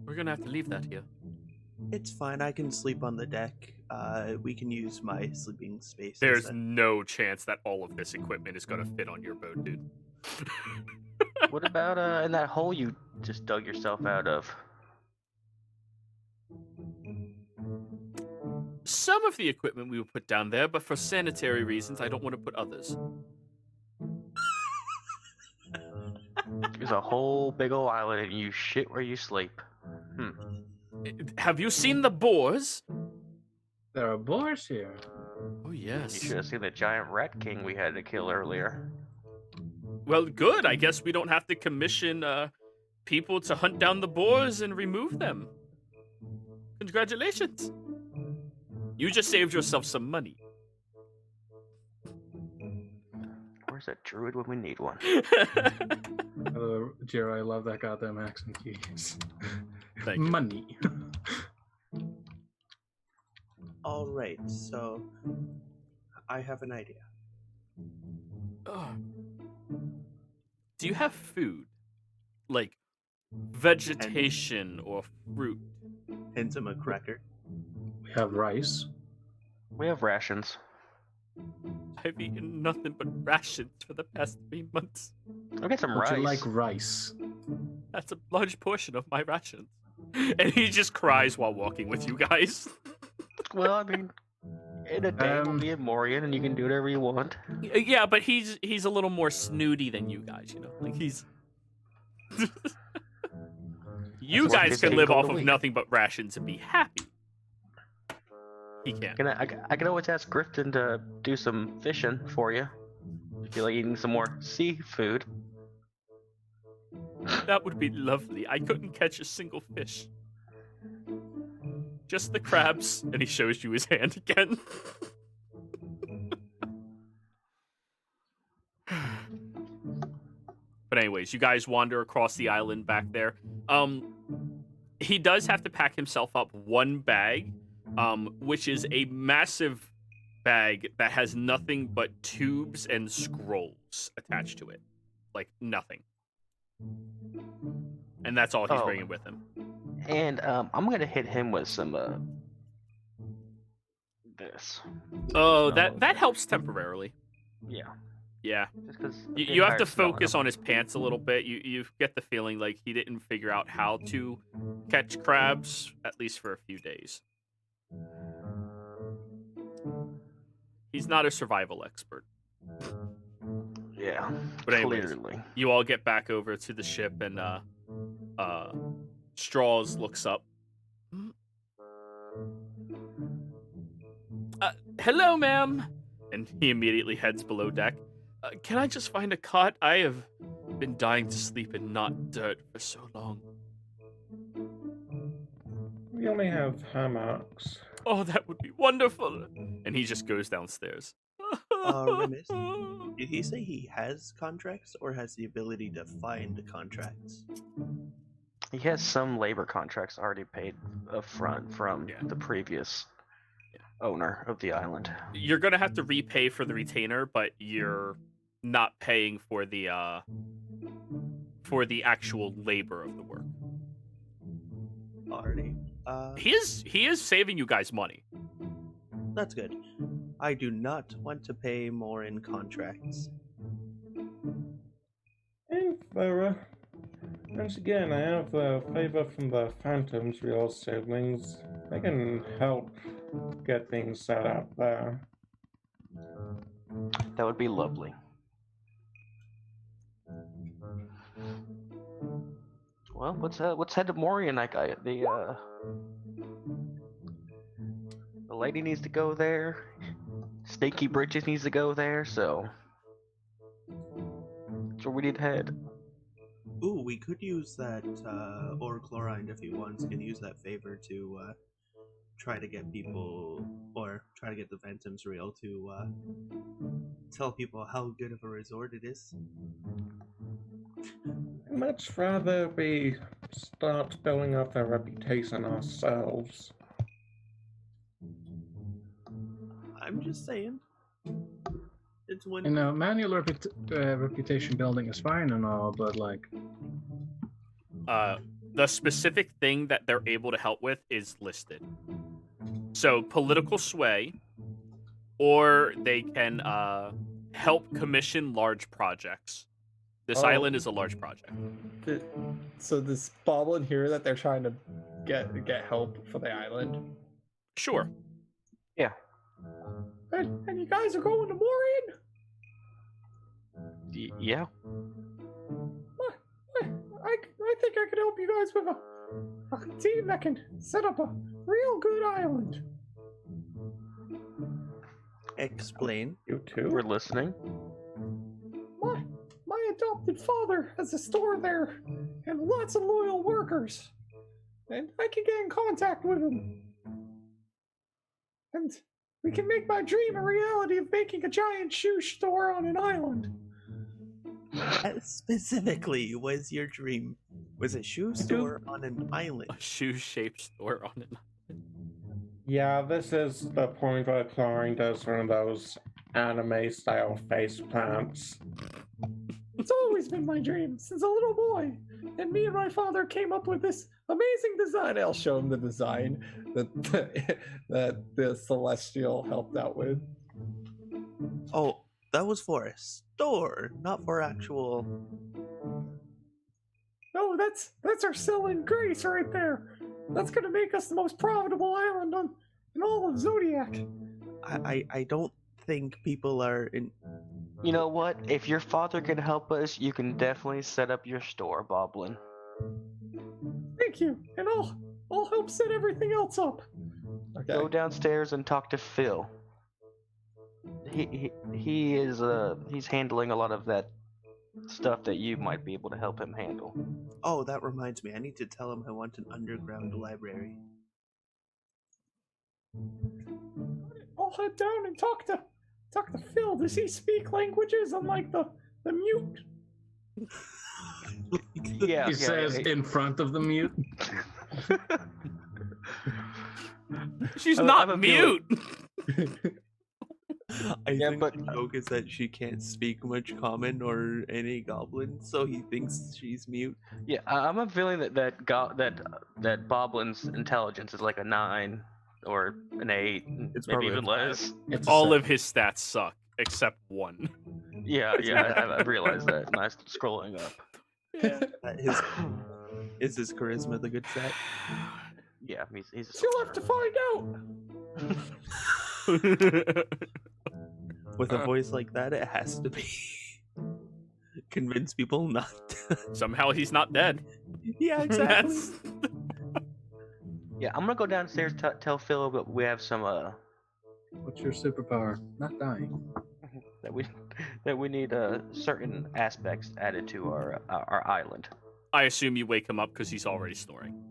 S1: We're gonna have to leave that here.
S6: It's fine. I can sleep on the deck. We can use my sleeping space.
S1: There's
S6: instead.
S1: no chance that all of this equipment is gonna fit on your boat, dude.
S4: What about in that hole you just dug yourself out of?
S1: Some of the equipment we will put down there, but for sanitary reasons, I don't want to put others.
S4: There's a whole big old island and you shit where you sleep.
S1: Have you seen the boars?
S5: There are boars here.
S1: Oh,
S4: You
S1: yes.
S4: should have seen the giant rat king we had to kill earlier.
S1: Well, good. I guess we don't have to commission people to hunt down the boars and remove them. Congratulations. You just saved yourself some money.
S4: Where's that druid when we need one?
S5: Hello, Jero, I love that goddamn accent you use.
S1: Thank you.
S5: Money.
S6: All right. So, I have an idea.
S1: Do you have food? Like vegetation or fruit?
S6: Hence, I'm a cracker.
S5: We have rice.
S4: We have rations.
S1: I've eaten nothing but rations for the past 3 months.
S4: I'll get some
S5: Would
S4: rice.
S5: you like rice?
S1: That's a large portion of my rations. And he just cries while walking with you guys.
S4: Well, I mean, in a day we'll be in Morian and you can do whatever you want.
S1: Yeah, but he's a little more snooty than you guys, you know? Like he's You
S4: That's
S1: guys
S4: what
S1: can
S4: they
S1: live
S4: go
S1: off
S4: to
S1: of
S4: week.
S1: nothing but rations and be happy. He can't.
S4: I can always ask Grifton to do some fishing for you. If you like eating some more seafood.
S1: That would be lovely. I couldn't catch a single fish. Just the crabs, and he shows you his hand again. But anyways, you guys wander across the island back there. He does have to pack himself up one bag, which is a massive bag that has nothing but tubes and scrolls attached to it. Like nothing. And that's all he's bringing with him.
S4: And I'm gonna hit him with some this.
S1: Oh, that helps temporarily.
S4: Yeah.
S1: Yeah.
S4: Just because
S1: You have to focus on his pants a little bit. You get the feeling like he didn't figure out how to catch crabs, at least for a few days. He's not a survival expert.
S4: Yeah.
S1: But anyways,
S4: Clearly.
S1: you all get back over to the ship, and Straws looks up. Hello, ma'am. And he immediately heads below deck. Can I just find a cot? I have been dying to sleep in not dirt for so long.
S2: We only have hammocks.
S1: Oh, that would be wonderful. And he just goes downstairs.
S6: Remus, did he say he has contracts or has the ability to find contracts?
S4: He has some labor contracts already paid up front from the previous owner of the island.
S1: You're gonna have to repay for the retainer, but you're not paying for the actual labor of the work.
S6: Already.
S1: He is saving you guys money.
S6: That's good. I do not want to pay more in contracts.
S2: And once again, I have a favor from the Phantoms, real siblings. They can help get things set up there.
S4: That would be lovely. Well, let's head to Morian. The lady needs to go there. Snaky Bridges needs to go there. So that's where we need to head.
S6: Ooh, we could use that ore chlorine if he wants. Can use that favor to try to get people, or try to get the Phantoms Real to tell people how good of a resort it is.
S2: I'd much rather we start building up our reputation ourselves.
S6: I'm just saying. It's when
S5: You know, manual reputation building is fine and all, but like,
S1: the specific thing that they're able to help with is listed. So political sway, or they can help commission large projects. This island is a large project.
S3: So this boblin here that they're trying to get help for the island.
S1: Sure.
S4: Yeah.
S3: And you guys are going to Morian?
S4: Yeah.
S3: I think I could help you guys with a team that can set up a real good island.
S6: explain.
S2: You too?
S4: We're listening.
S3: My adopted father has a store there and lots of loyal workers. And I can get in contact with him. And we can make my dream a reality of making a giant shoe store on an island.
S6: What specifically was your dream? Was a shoe store on an island?
S1: A shoe-shaped store on it.
S2: Yeah, this is the point where Chlorine does one of those anime-style face plants.
S3: It's always been my dream since a little boy. And me and my father came up with this amazing design. I'll show him the design that the Celestial helped out with.
S6: Oh, that was for a store, not for actual.
S3: No, that's our selling grace right there. That's gonna make us the most profitable island in all of Zodiac.
S6: I don't think people are in.
S4: You know what? If your father can help us, you can definitely set up your store, Boblin.
S3: Thank you, and I'll help set everything else up.
S4: Okay. Go downstairs and talk to Phil. He's handling a lot of that stuff that you might be able to help him handle.
S6: Oh, that reminds me. I need to tell him I want an underground library.
S3: I'll head down and talk to Phil. Does he speak languages unlike the mute?
S4: Yeah,
S5: he says in front of the mute.
S1: She's not mute.
S6: I think the joke is that she can't speak much common or any goblin, so he thinks she's mute.
S4: Yeah, I'm a feeling that Boblin's intelligence is like a 9 or an 8,
S6: It's
S4: maybe
S6: probably
S4: even less.
S1: All of his stats suck except 1.
S4: Yeah, I realized that. Nice scrolling up.
S1: Yeah.
S6: Is his charisma the good stat?
S4: Yeah, he's.
S3: You'll have to find out.
S6: With a voice like that, it has to be. Convince people not to.
S1: Somehow he's not dead.
S6: Yeah, exactly.
S4: Yeah, I'm gonna go downstairs tell Phil that we have some
S5: What's your superpower? Not dying.
S4: that we need certain aspects added to our island.
S1: I assume you wake him up because he's already snoring.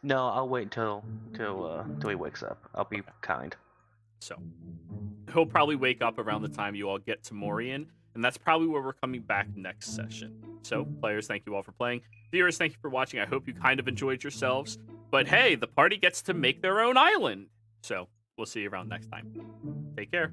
S4: No, I'll wait till he wakes up. I'll be kind.
S1: So he'll probably wake up around the time you all get to Morian, and that's probably where we're coming back next session. So, players, thank you all for playing. Viewers, thank you for watching. I hope you kind of enjoyed yourselves. But hey, the party gets to make their own island. So, we'll see you around next time. Take care.